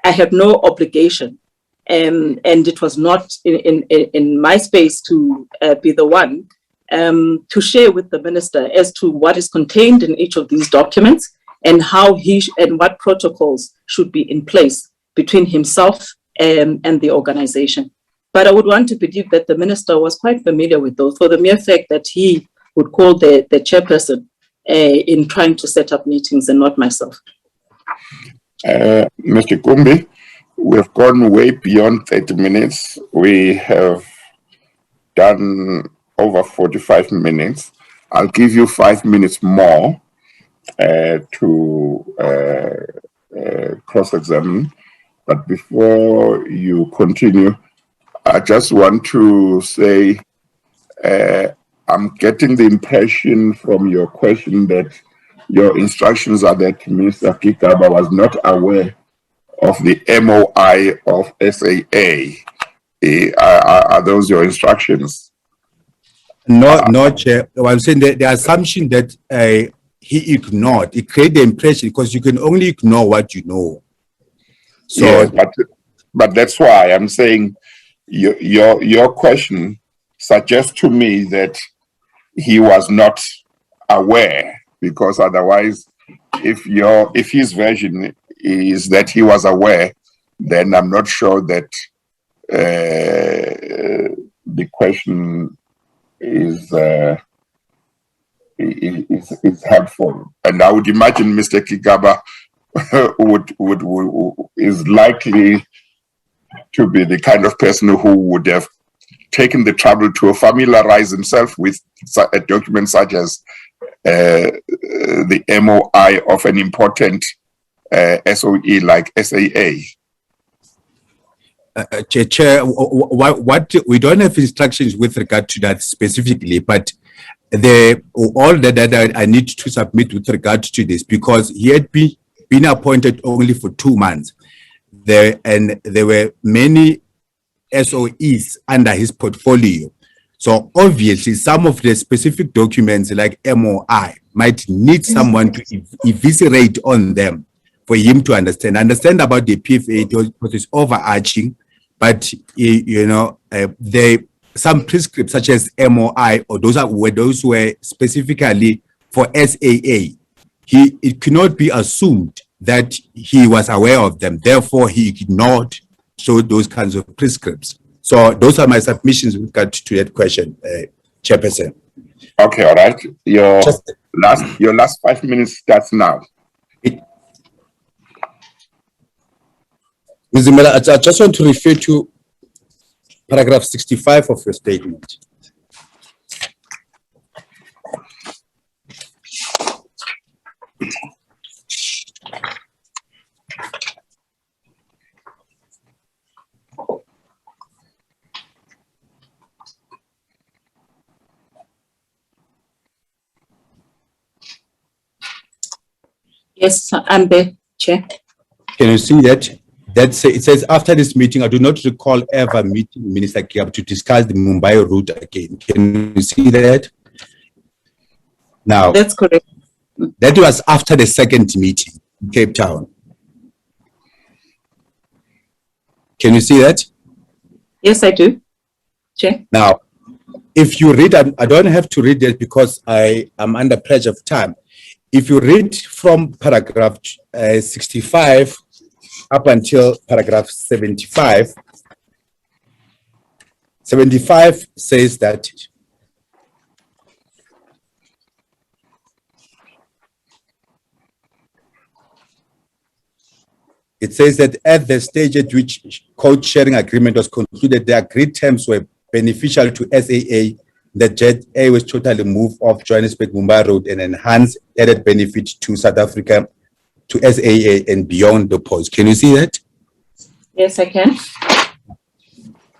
I have no obligation. And it was not in my space to be the one to share with the minister as to what is contained in each of these documents and how and what protocols should be in place between himself and the organization. But I would want to believe that the minister was quite familiar with those, for the mere fact that he would call the chairperson in trying to set up meetings and not myself. Mr. Kumbi, we have gone way beyond 30 minutes. We have done over 45 minutes. I'll give you 5 minutes more to cross-examine. But before you continue, I just want to say I'm getting the impression from your question that your instructions are that Minister Kigaba was not aware of the MOI of SAA. Are those your instructions? No, Chair. I'm saying that the assumption that he ignored, it created the impression because you can only ignore what you know. So, yes, but that's why I'm saying your question suggests to me that he was not aware, because otherwise, if his version is that he was aware, then I'm not sure that the question is helpful. And I would imagine Mr. Kigaba is likely to be the kind of person who would have taken the trouble to familiarize himself with a document such as the MOI of an important SOE like SAA. Chair, what we don't have instructions with regard to that specifically, but all the data I need to submit with regard to this, because he had been appointed only for 2 months. There were many SOEs under his portfolio. So obviously some of the specific documents like MOI might need someone to eviscerate on them for him to understand. Understand about the PFA because it's overarching, but some prescripts such as MOI or those were specifically for SAA. It cannot be assumed that he was aware of them. Therefore, he ignored those kinds of prescripts. So those are my submissions with regard to that question, Chairperson. Okay, all right. Your last 5 minutes starts now. Ms. Zimela, I just want to refer to paragraph 65 of your statement. Yes, I'm there, Chair. Can you see that? It says, after this meeting, I do not recall ever meeting Minister Kigaba to discuss the Mumbai route again. Can you see that? Now, That's correct. That was after the second meeting in Cape Town. Can you see that? Yes, I do, Chair. Now, if you read, I don't have to read it because I am under pressure of time. If you read from paragraph 65 up until paragraph 75, 75 says that it says that at the stage at which code sharing agreement was concluded, the agreed terms were beneficial to SAA. The Jet Airways totally move off Johannesburg Mumbai road and enhance added benefit to South Africa, to SAA and beyond the post. Can you see that? Yes, I can.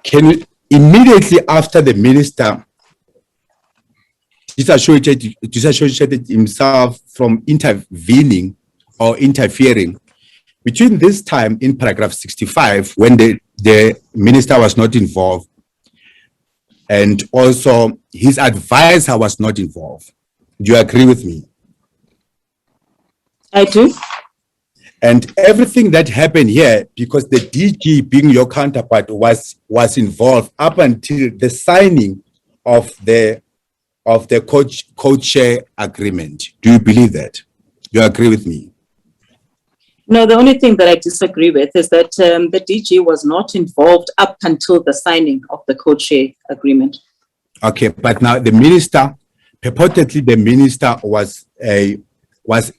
Can you immediately after the minister disassociated himself from intervening or interfering, between this time in paragraph 65, when the minister was not involved, and also his advisor was not involved. Do you agree with me? I do. And everything that happened here, because the DG being your counterpart was involved up until the signing of the code-share agreement. Do you believe that? Do you agree with me? No, the only thing that I disagree with is that the DG was not involved up until the signing of the code-share agreement. Okay, but now the minister, purportedly the minister was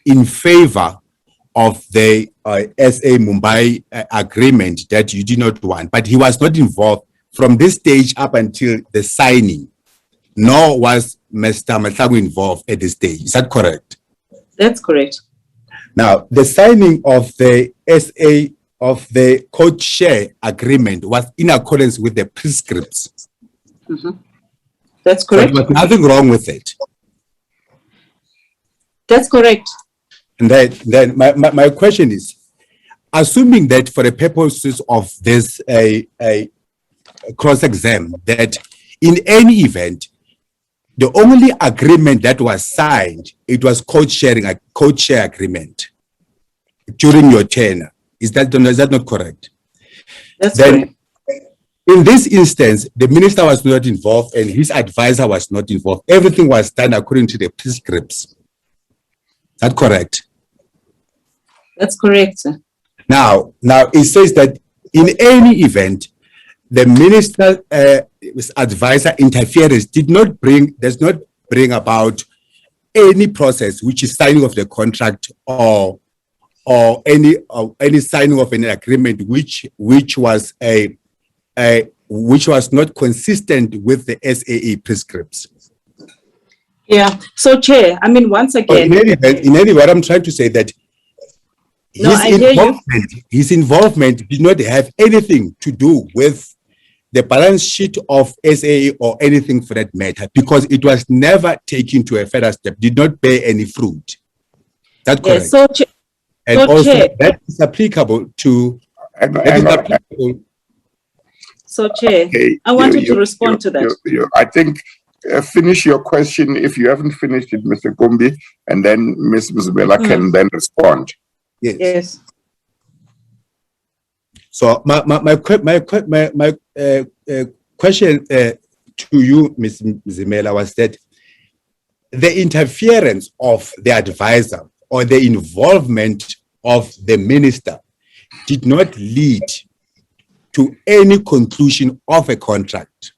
in favor of the SA Mumbai agreement that you did not want, but he was not involved from this stage up until the signing. nor was Mr. Matlagu involved at this stage. Is that correct? That's correct. Now, the signing of the SA of the code share agreement was in accordance with the prescripts. That's So correct. there was nothing wrong with it. That's correct. And then my question is, assuming that for the purposes of this cross-exam, that in any event, the only agreement that was signed, it was code-sharing, a code-share agreement during your tenure. Is that not correct? That's Then, correct. in this instance, the minister was not involved and his advisor was not involved. Everything was done according to the prescripts. Is that correct? That's correct, sir. Now it says that in any event, the minister's advisor interference does not bring about any process which is signing of the contract or any signing of an agreement which was not consistent with the SAA prescripts. Yeah. So, Chair, I mean, once again. In any event, what I'm trying to say that his involvement did not have anything to do with the balance sheet of SAA or anything for that matter, because it was never taken to a further step, did not bear any fruit. That's correct. So, and so also Chair, that is applicable to. So, Chair, Okay, I wanted to respond to that. I think finish your question if you haven't finished it, Mr. Gumbi, and then Ms. Mzimela can then respond. Yes. Yes. So my question to you, Ms. Mzimela, was that the interference of the advisor or the involvement of the minister did not lead to any conclusion of a contract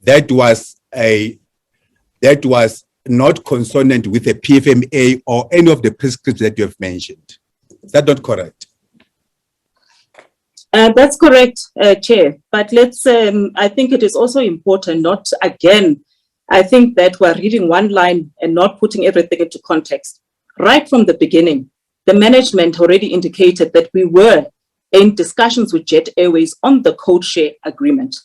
that was not consonant with the PFMA or any of the prescripts that you have mentioned. Is that not correct? That's correct, Chair. But let's, I think it is also important not, again, I think that we're reading one line and not putting everything into context. Right from the beginning, the management already indicated that we were in discussions with Jet Airways on the code share agreement.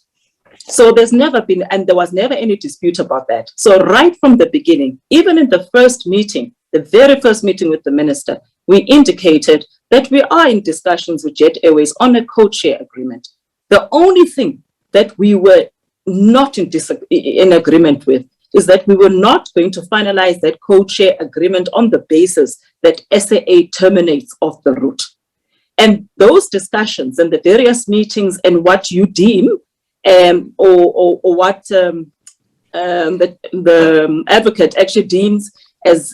So there's never been, and there was never any dispute about that. So right from the beginning, even in the first meeting, the very first meeting with the minister, we indicated that we are in discussions with Jet Airways on a code share agreement. The only thing that we were not in agreement with is that we were not going to finalize that code share agreement on the basis that SAA terminates off the route. And those discussions and the various meetings and what you deem or what the advocate actually deems as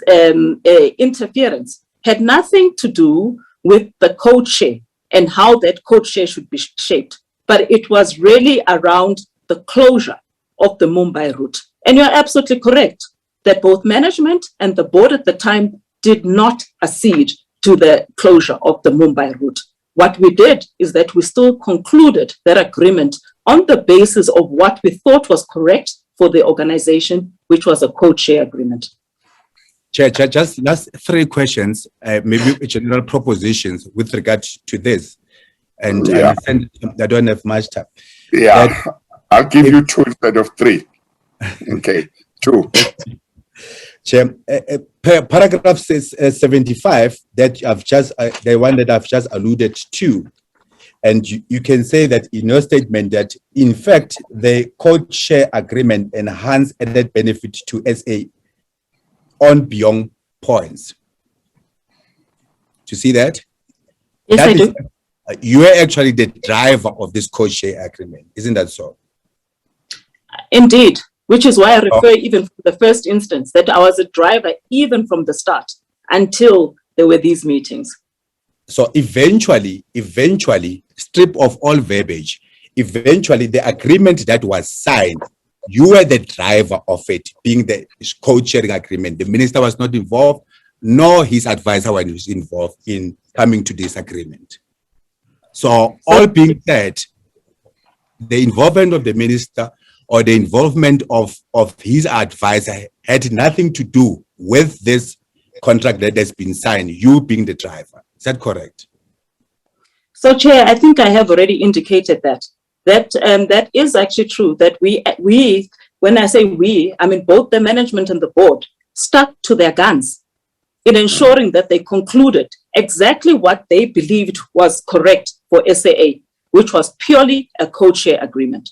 interference had nothing to do with the code share and how that code share should be shaped. But it was really around the closure of the Mumbai route. And you're absolutely correct that both management and the board at the time did not accede to the closure of the Mumbai route. What we did is that we still concluded that agreement on the basis of what we thought was correct for the organization, which was a code share agreement. Chair, just last three questions, maybe general propositions with regard to this. And I don't have much time. Yeah, I'll give you two instead of three. Okay, two. Chair, paragraph 75 that I've just, the one that I've just alluded to, and you can say that in your statement that in fact the code share agreement enhanced added benefit to SA on beyond points. Do you see that? Yes, I do. You are actually the driver of this code share agreement, isn't that so? Indeed, which is why I refer even from the first instance that I was a driver even from the start until there were these meetings. So eventually, strip of all verbiage, eventually the agreement that was signed, you were the driver of it, being the code sharing agreement. The minister was not involved, nor his advisor was involved in coming to this agreement. So all being said, the involvement of the minister or the involvement of his advisor had nothing to do with this contract that has been signed, you being the driver. Is that correct? So, Chair, I think I have already indicated that. That is actually true, that we, when I say we, I mean both the management and the board, stuck to their guns in ensuring that they concluded exactly what they believed was correct for SAA, which was purely a co-share agreement.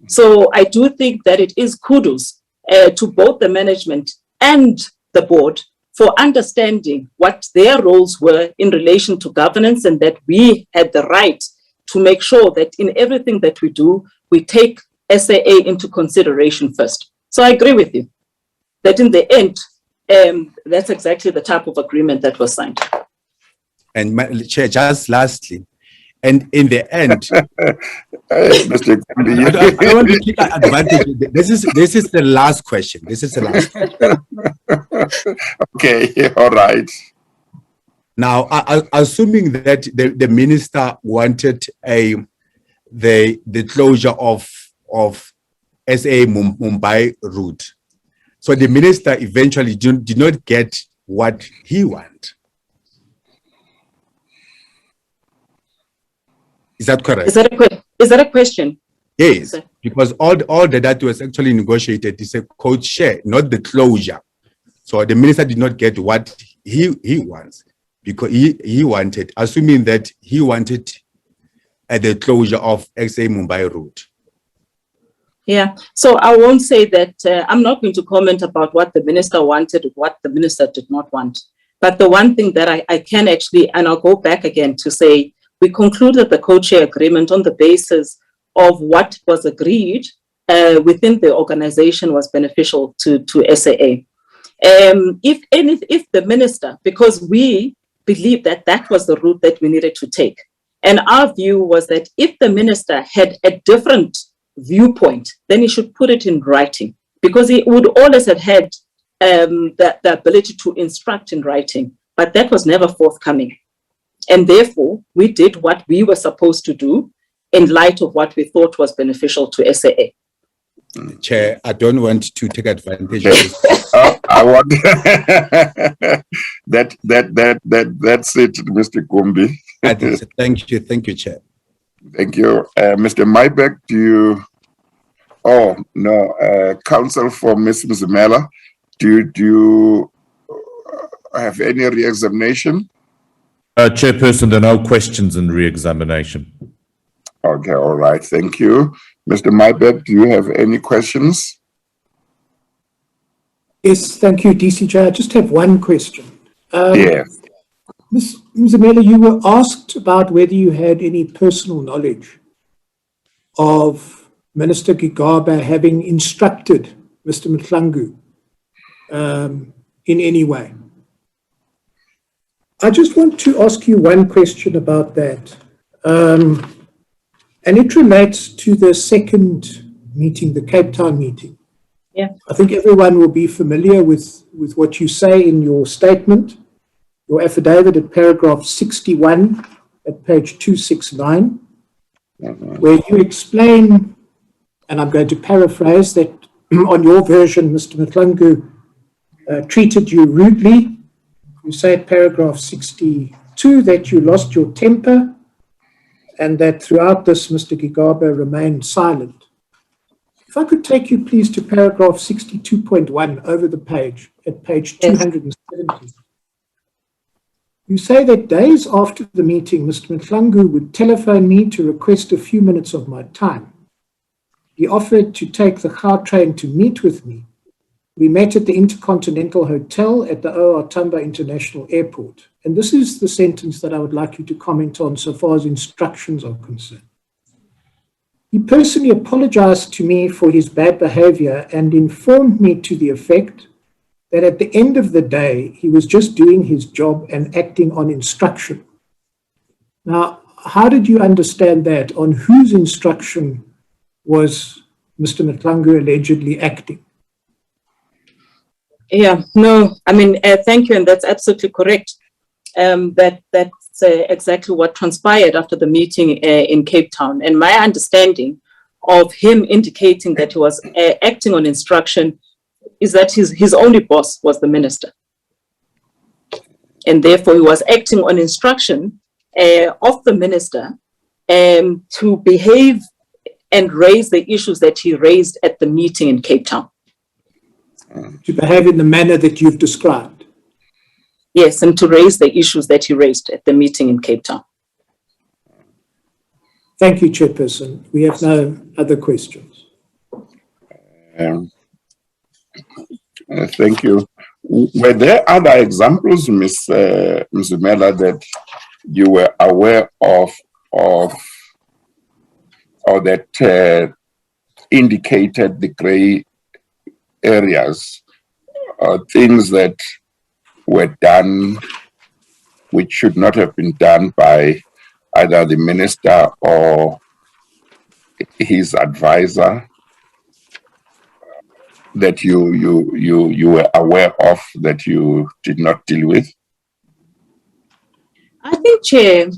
So I do think that it is kudos to both the management and the board for understanding what their roles were in relation to governance, and that we had the right to make sure that in everything that we do, we take SAA into consideration first. So I agree with you that in the end, that's exactly the type of agreement that was signed. And Chair, just lastly, and in the end, Mr. I don't want to take advantage. This is the last question. This is the last question. Okay, all right. Now, assuming that the minister wanted the closure of SA Mumbai route, so the minister eventually did not get what he wanted. Is that correct? Is that a question? Yes, because all the data was actually negotiated is a code share, not the closure. So the minister did not get what he wants, because he wanted, assuming that he wanted the closure of SA Mumbai route. Yeah, so I won't say that, I'm not going to comment about what the minister wanted or what the minister did not want. But the one thing that I can actually, and I'll go back again to say, we concluded the co-chair agreement on the basis of what was agreed within the organization was beneficial to SAA. If the minister, because we believe that that was the route that we needed to take, and our view was that if the minister had a different viewpoint, then he should put it in writing, because he would always have had the ability to instruct in writing, but that was never forthcoming. And therefore, we did what we were supposed to do in light of what we thought was beneficial to SAA. Chair, I don't want to take advantage of this. I want that's it, Mr. Kumbi. Thank you, Chair. Thank you, Mr. Mybeck. Do you? Oh no, counsel for Ms. Mzimela. Do you have any re-examination? Chairperson, there are no questions in re-examination. Okay, all right. Thank you, Mr. Mybeck. Do you have any questions? Yes, thank you, DCJ. I just have one question. Yes. Ms. Mzimela, you were asked about whether you had any personal knowledge of Minister Gigaba having instructed Mr. Mthlangu in any way. I just want to ask you one question about that. And it relates to the second meeting, the Cape Town meeting. Yeah. I think everyone will be familiar with what you say in your statement, your affidavit at paragraph 61 at page 269, where you explain, and I'm going to paraphrase, that on your version, Mr. Mthlangu treated you rudely. You say at paragraph 62 that you lost your temper and that throughout this, Mr. Gigaba remained silent. If I could take you, please, to paragraph 62.1 over the page, at page 270. You say that days after the meeting, Mr. Mthlangu would telephone me to request a few minutes of my time. He offered to take the Gautrain to meet with me. We met at the Intercontinental Hotel at the O.R. Tambo International Airport. And this is the sentence that I would like you to comment on so far as instructions are concerned. He personally apologized to me for his bad behavior and informed me to the effect that at the end of the day, he was just doing his job and acting on instruction. Now, how did you understand that? On whose instruction was Mr. Mthlangu allegedly acting? Yeah, no, I mean, thank you, and that's absolutely correct. That's exactly what transpired after the meeting in Cape Town. And my understanding of him indicating that he was acting on instruction is that his only boss was the minister. And therefore, he was acting on instruction of the minister to behave and raise the issues that he raised at the meeting in Cape Town. To behave in the manner that you've described. Yes, and to raise the issues that he raised at the meeting in Cape Town. Thank you, Chairperson. We have no other questions. Thank you. Were there other examples, Ms. Mzimela, that you were aware of or that indicated the gray areas, things that were done which should not have been done by either the minister or his advisor, that you were aware of, that you did not deal with? I think, Chair,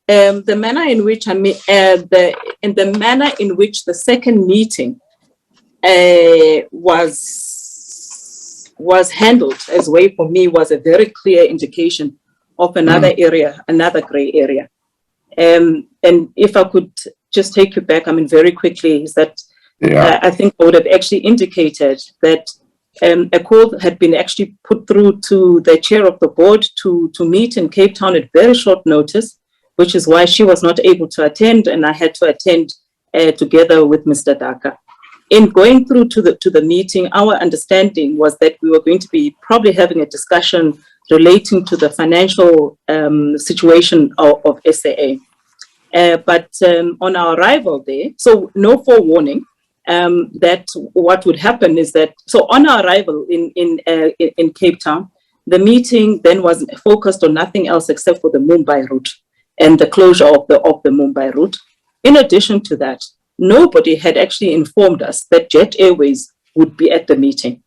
the manner in which the manner in which the second meeting was handled as way for me was a very clear indication of another area, another gray area. And if I could just take you back, very quickly, is that I think I would have actually indicated that a call had been actually put through to the chair of the board to meet in Cape Town at very short notice, which is why she was not able to attend, and I had to attend together with Mr. Daka. In going through to the meeting, our understanding was that we were going to be probably having a discussion relating to the financial situation of SAA. But on our arrival there, so no forewarning, that what would happen is that, so on our arrival in Cape Town, the meeting then was focused on nothing else except for the Mumbai route and the closure of the Mumbai route. In addition to that, nobody had actually informed us that Jet Airways would be at the meeting.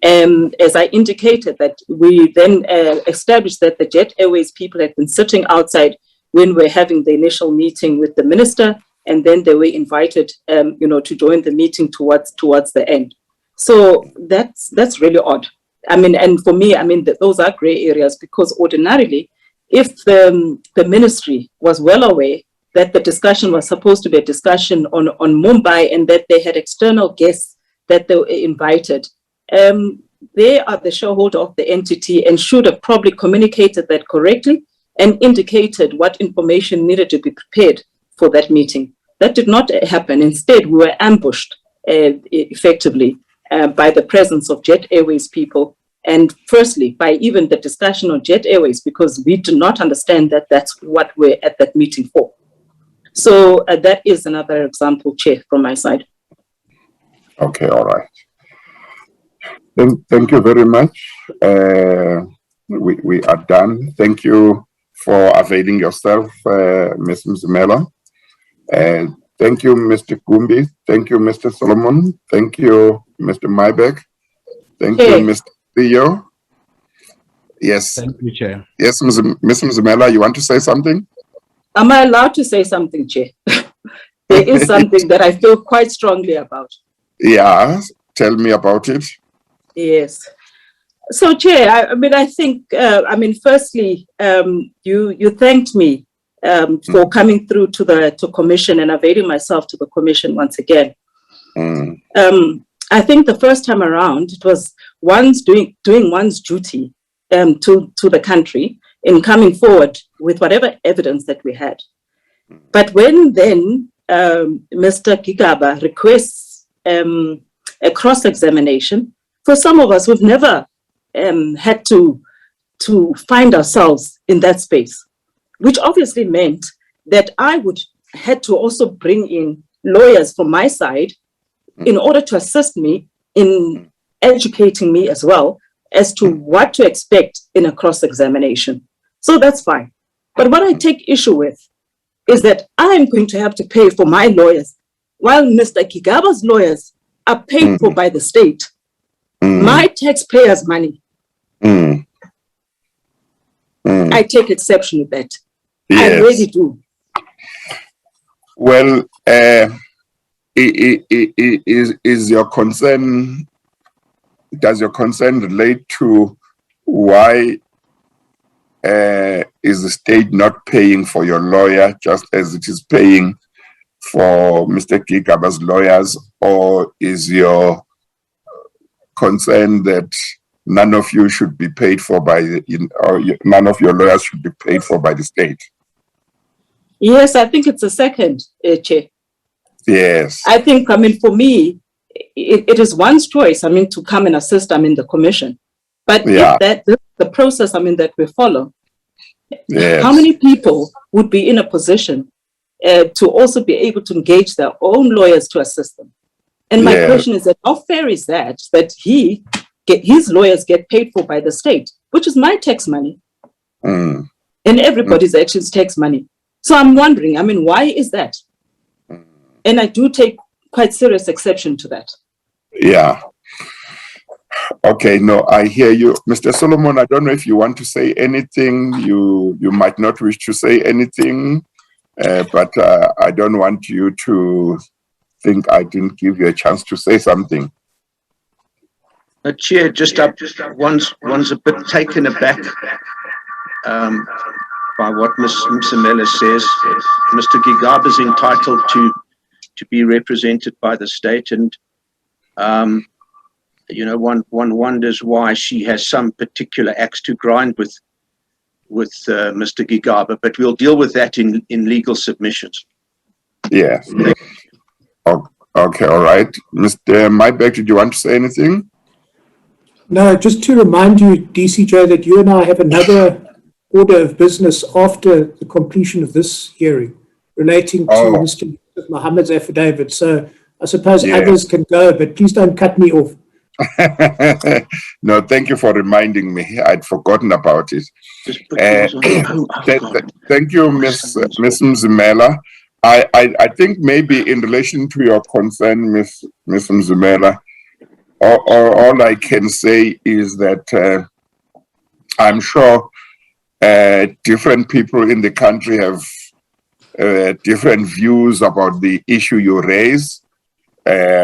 As I indicated, that we then established that the Jet Airways people had been sitting outside when we were having the initial meeting with the minister, and then they were invited, to join the meeting towards the end. So that's really odd. And for me, those are gray areas, because ordinarily, if the ministry was well aware that the discussion was supposed to be a discussion on Mumbai and that they had external guests that they were invited, they are the shareholder of the entity and should have probably communicated that correctly and indicated what information needed to be prepared for that meeting. That did not happen. Instead, we were ambushed effectively by the presence of Jet Airways people, and firstly, by even the discussion on Jet Airways, because we do not understand that that's what we're at that meeting for. So that is another example, Chair, from my side. Okay, all right. Thank you very much. We are done. Thank you for availing yourself, Ms. Mzimela. Thank you, Mr. Gumbi. Thank you, Mr. Solomon. Thank you, Mr. Mybeck. Thank you, Mr. Theo. Yes. Thank you, Chair. Yes, Ms. Mzimela, you want to say something? Am I allowed to say something, Chair? There is something that I feel quite strongly about. Yeah, tell me about it. Yes. So, Chair, I think, firstly, you thanked me for coming through to commission and availing myself to the commission once again. I think the first time around, it was one's doing one's duty to the country in coming forward with whatever evidence that we had. But when then Mr. Gigaba requests a cross-examination, for some of us who've never had to find ourselves in that space, which obviously meant that I would had to also bring in lawyers from my side in order to assist me in educating me as well as to what to expect in a cross-examination. So that's fine. But what I take issue with is that I'm going to have to pay for my lawyers while Mr. Kigaba's lawyers are paid for by the state. My taxpayers' money. I take exception with that. Yes. I really do. Well, is your concern, does your concern relate to why is the state not paying for your lawyer just as it is paying for Mr. Gigaba's lawyers, or is your concern that none of you should be paid for by none of your lawyers should be paid for by the state? Yes, I think it's a second, Chair. Yes. I think, for me, it is one's choice, to come and assist, the commission. But Yeah. if that's the process, that we follow, Yes. how many people would be in a position to also be able to engage their own lawyers to assist them? And my question is that how fair is that his lawyers get paid for by the state, which is my tax money, and everybody's actually tax money. So I'm wondering, why is that? And I do take quite serious exception to that. Yeah. Okay, no, I hear you. Mr. Solomon, I don't know if you want to say anything. You might not wish to say anything, but I don't want you to think I didn't give you a chance to say something. Chair, one's a bit taken aback by what Ms. Mzimela says. Mr. Gigaba is entitled to be represented by the state, and one wonders why she has some particular axe to grind with Mr. Gigaba, but we'll deal with that in legal submissions. Yes. Okay, all right. Mr. Mybeck, did you want to say anything? No, just to remind you, DCJ, that you and I have another order of business after the completion of this hearing relating to Mr. Mohammed's affidavit. So I suppose others can go, but please don't cut me off. No, thank you for reminding me. I'd forgotten about it. Thank you, Ms. Mzimela. I think maybe in relation to your concern, Ms. Mzimela, all I can say is that I'm sure different people in the country have different views about the issue you raise. I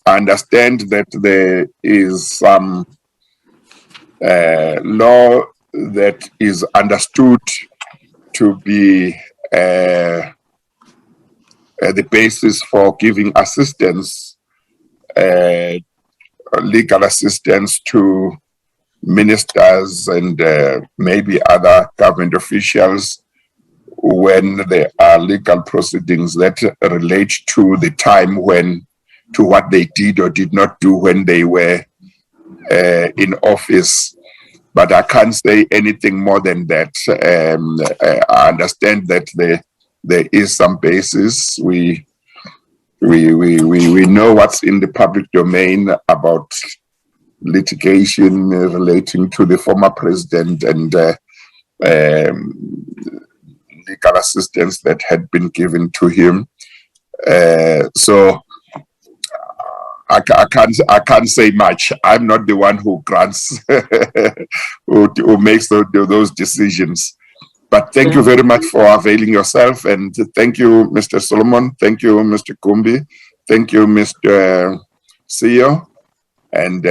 understand that there is some law that is understood to be the basis for giving assistance, legal assistance to ministers and maybe other government officials when there are legal proceedings that relate to the time to what they did or did not do when they were in office. But I can't say anything more than that. I understand that there is some basis. We know what's in the public domain about litigation relating to the former president and legal assistance that had been given to him. So I can't say much. I'm not the one who grants, who makes those decisions. But thank you very much for availing yourself, and thank you, Mr. Solomon. Thank you, Mr. Kumbi. Thank you, Mr. CEO. And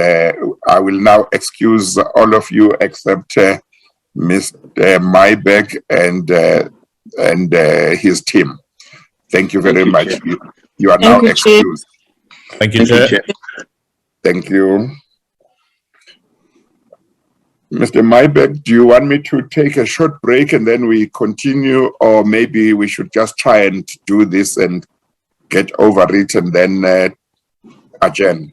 I will now excuse all of you except Mr. Mybeck and his team. Thank you very much. You are now excused. Thank you, Chair. Thank you. Mr. Mybeck, do you want me to take a short break and then we continue, or maybe we should just try and do this and get over it and then adjourn?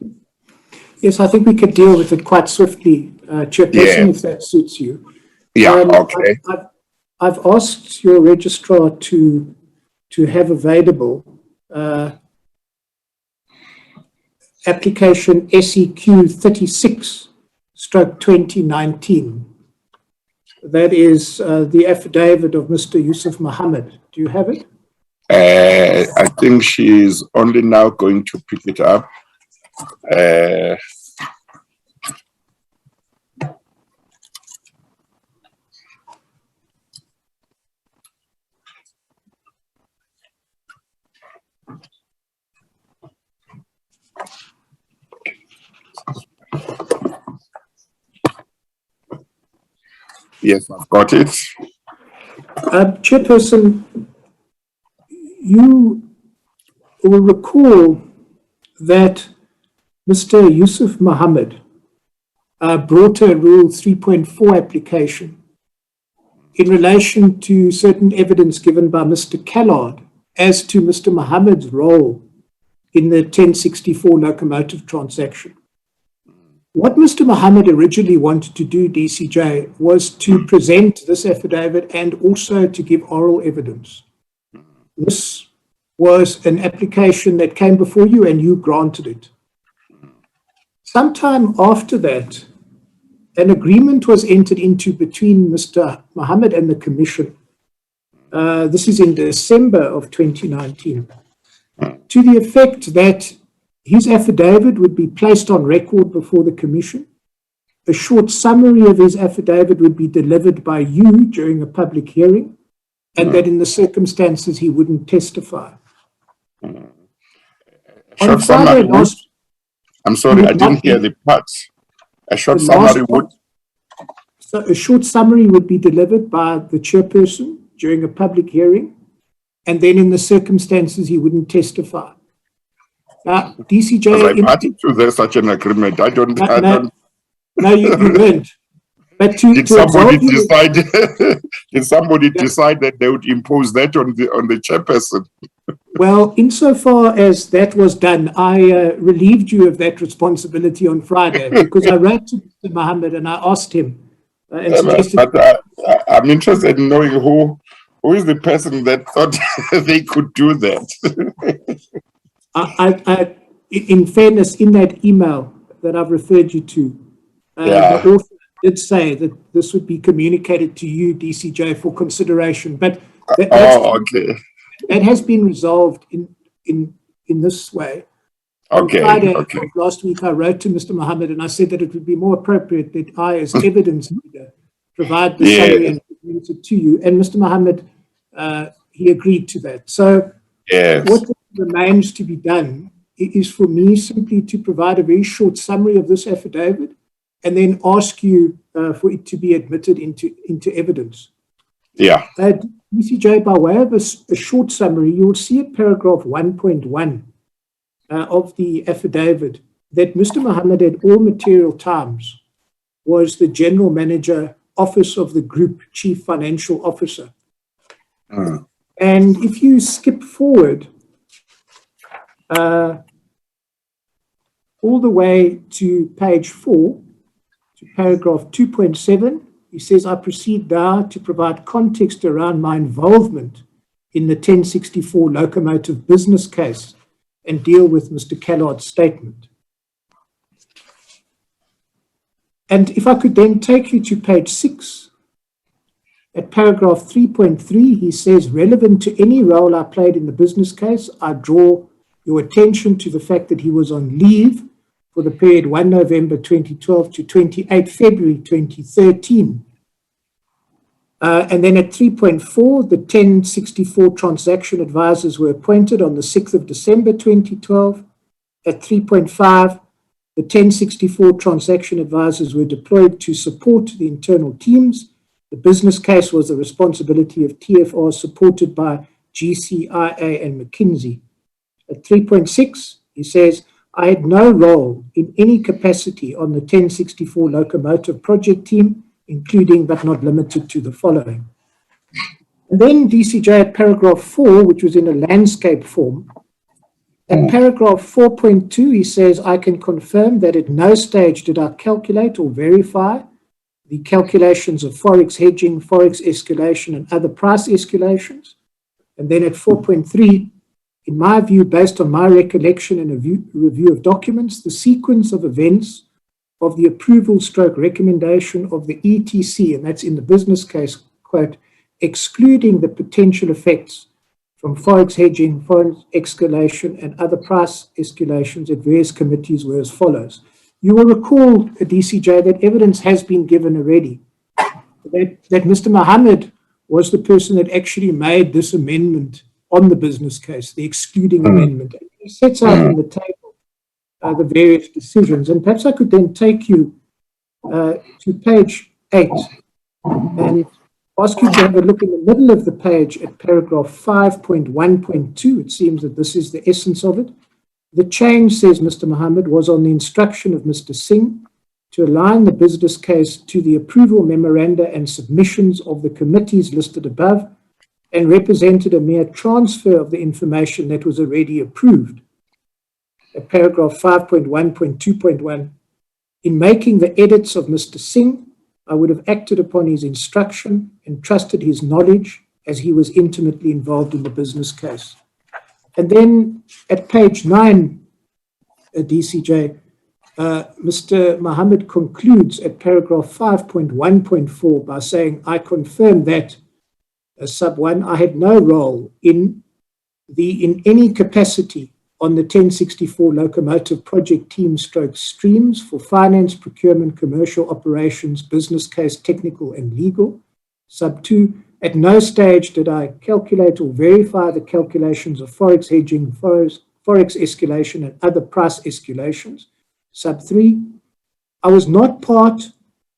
Yes, I think we could deal with it quite swiftly, Chairperson, if that suits you. Yeah, okay. I've asked your registrar to have available application SEQ 36/2019. That is the affidavit of Mr. Yusuf Mohammed. Do you have it? I think she's only now going to pick it up. Yes, I've got it. Chairperson, you will recall that Mr. Yusuf Mohammed brought a Rule 3.4 application in relation to certain evidence given by Mr. Callard as to Mr. Mohammed's role in the 1064 locomotive transaction. What Mr. Mohammed originally wanted to do, DCJ, was to present this affidavit and also to give oral evidence. This was an application that came before you and you granted it. Sometime after that, an agreement was entered into between Mr. Mohammed and the Commission. This is in December of 2019, to the effect that his affidavit would be placed on record before the Commission. A short summary of his affidavit would be delivered by you during a public hearing, and that in the circumstances he wouldn't testify. On Friday last, I'm sorry, I didn't hear the parts. A short summary would. So a short summary would be delivered by the chairperson during a public hearing, and then in the circumstances he wouldn't testify. Now, DCJ. Was I party to such an agreement? I don't. No, you weren't. But did somebody decide? Did somebody decide that they would impose that on the chairperson? Well, insofar as that was done, I relieved you of that responsibility on Friday because I wrote to Mr. Mohammed and I asked him and suggested. But I'm interested in knowing who is the person that thought they could do that. In fairness, in that email that I've referred you to, the author did say that this would be communicated to you, DCJ, for consideration. But that has been resolved in this way. Okay. On Friday of last week, I wrote to Mr. Mohammed and I said that it would be more appropriate that I, as evidence leader, provide the summary and present it to you. And Mr. Mohammed, he agreed to that. So what remains to be done is for me simply to provide a very short summary of this affidavit and then ask you for it to be admitted into evidence. Yeah. DCJ, by way of a short summary, you will see at paragraph 1.1 of the affidavit that Mr. Mohammed at all material times was the general manager, office of the group chief financial officer. And if you skip forward all the way to page 4, to paragraph 2.7, he says, I proceed now to provide context around my involvement in the 1064 locomotive business case and deal with Mr. Callard's statement. And if I could then take you to page 6, at paragraph 3.3, he says, relevant to any role I played in the business case, I draw your attention to the fact that he was on leave for the period 1 November 2012 to 28 February 2013. And then at 3.4, the 1064 transaction advisors were appointed on the 6th of December 2012. At 3.5, the 1064 transaction advisors were deployed to support the internal teams. The business case was the responsibility of TFR, supported by GCIA and McKinsey. At 3.6, he says, I had no role in any capacity on the 1064 locomotive project team, including but not limited to the following. And then DCJ at paragraph 4, which was in a landscape form, at paragraph 4.2, he says, I can confirm that at no stage did I calculate or verify the calculations of forex hedging, forex escalation, and other price escalations. And then at 4.3, in my view, based on my recollection and a review of documents, the sequence of events of the approval stroke recommendation of the ETC, and that's in the business case, quote, excluding the potential effects from forex hedging, forex escalation, and other price escalations at various committees were as follows. You will recall, DCJ, that evidence has been given already, that Mr. Mohammed was the person that actually made this amendment on the business case, the excluding amendment. He sets out on the table the various decisions. And perhaps I could then take you to page 8 and ask you to have a look in the middle of the page at paragraph 5.1.2. It seems that this is the essence of it. The change, says Mr. Mohammed, was on the instruction of Mr. Singh to align the business case to the approval memoranda and submissions of the committees listed above, and represented a mere transfer of the information that was already approved. At paragraph 5.1.2.1, in making the edits of Mr. Singh, I would have acted upon his instruction and trusted his knowledge as he was intimately involved in the business case. And then at page 9, DCJ, Mr. Mohammed concludes at paragraph 5.1.4 by saying, I confirm that, sub 1, I had no role in any capacity on the 1064 locomotive project team stroke streams for finance, procurement, commercial operations, business case, technical and legal. Sub 2, at no stage did I calculate or verify the calculations of forex hedging, forex escalation and other price escalations. Sub 3, I was not part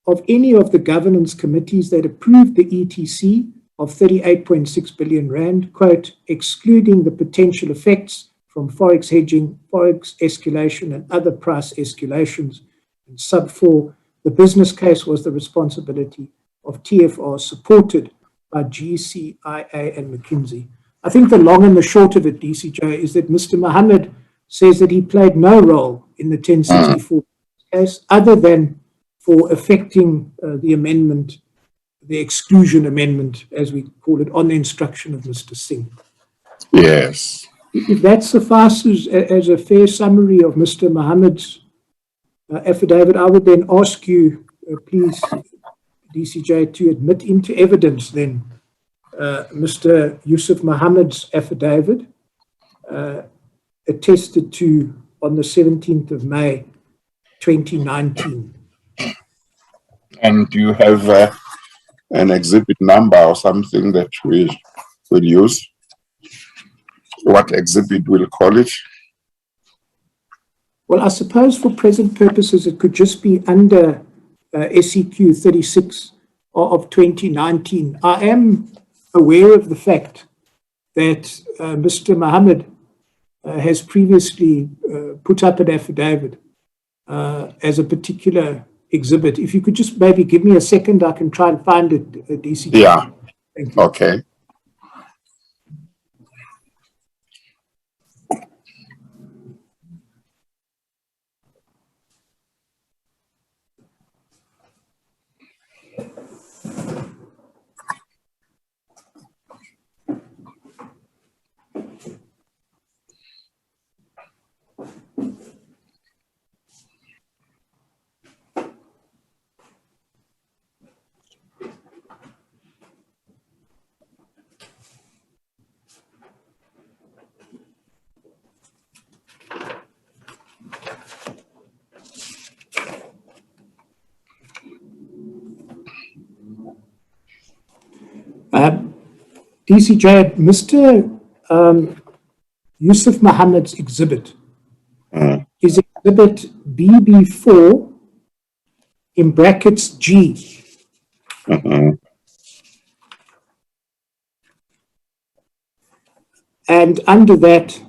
of any of the governance committees that approved the ETC of 38.6 billion rand, quote, excluding the potential effects from forex hedging, forex escalation, and other price escalations. And sub 4, the business case was the responsibility of TFR supported by GCIA and McKinsey. I think the long and the short of it, DCJ, is that Mr. Mohammed says that he played no role in the 1064 case other than for affecting the amendment, the exclusion amendment, as we call it, on the instruction of Mr. Singh. Yes. If that suffices as a fair summary of Mr. Mohammed's affidavit, I would then ask you, please, DCJ, to admit into evidence then Mr. Yusuf Mohammed's affidavit attested to on the 17th of May, 2019. And do you have an exhibit number or something that we will use? What exhibit we'll call it? Well, I suppose for present purposes, it could just be under SEQ 36 of 2019. I am aware of the fact that Mr. Mohammed has previously put up an affidavit as a particular exhibit. If you could just maybe give me a second, I can try and find it, DCJ. Yeah. Thank you. Okay. DCJ, Mr. Yusuf Mohammed's exhibit is exhibit BB4 in brackets G. And under that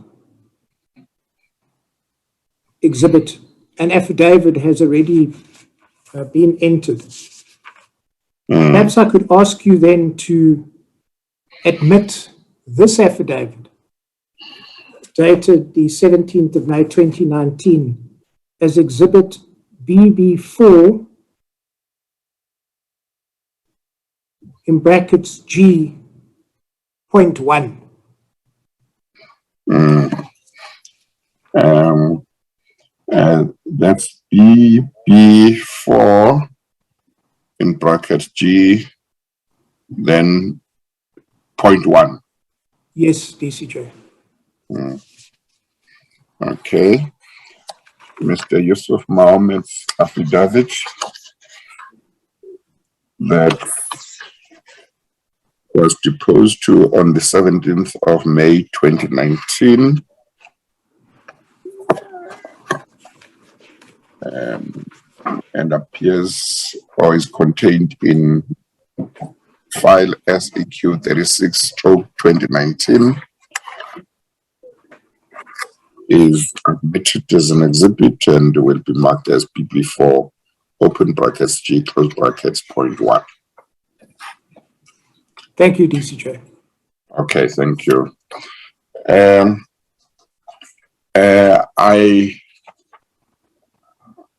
exhibit, an affidavit has already been entered. Perhaps I could ask you then to admit this affidavit, dated the 17th of May 2019, as exhibit BB4 in brackets G point 1. That's BB4 in bracket G, then point 1. Yes, DCJ. Okay. Mr. Yusuf Mohammed's affidavit that was deposed to on the 17th of May 2019. And appears or is contained in file SEQ 36/2019 is admitted as an exhibit and will be marked as PP4 open brackets G close brackets .1. Thank you, DCJ. Okay, thank you.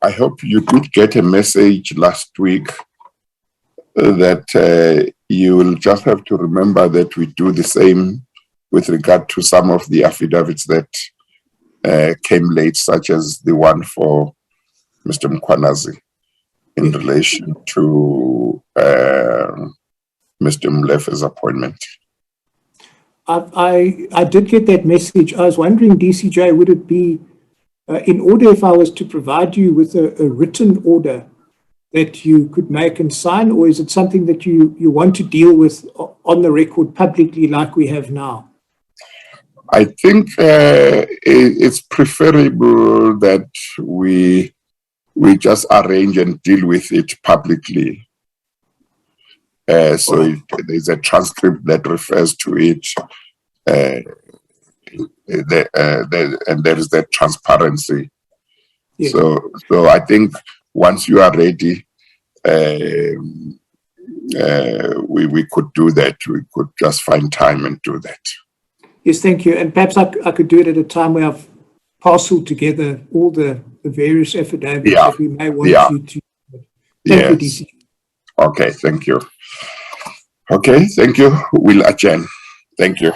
I hope you did get a message last week that you will just have to remember that we do the same with regard to some of the affidavits that came late, such as the one for Mr. Mkwanazi in relation to Mr. Mlefe's appointment. I did get that message. I was wondering, DCJ, would it be in order if I was to provide you with a written order that you could make and sign, or is it something that you want to deal with on the record publicly like we have now? I think it's preferable that we just arrange and deal with it publicly. So if there's a transcript that refers to it, and there is that transparency. Yeah. So I think once you are ready, we could do that. We could just find time and do that. Yes, thank you. And perhaps I could do it at a time where I've parceled together all the various affidavits that we may want you to. Thank you, DC. Okay, thank you. Okay, thank you. We'll adjourn. Thank you.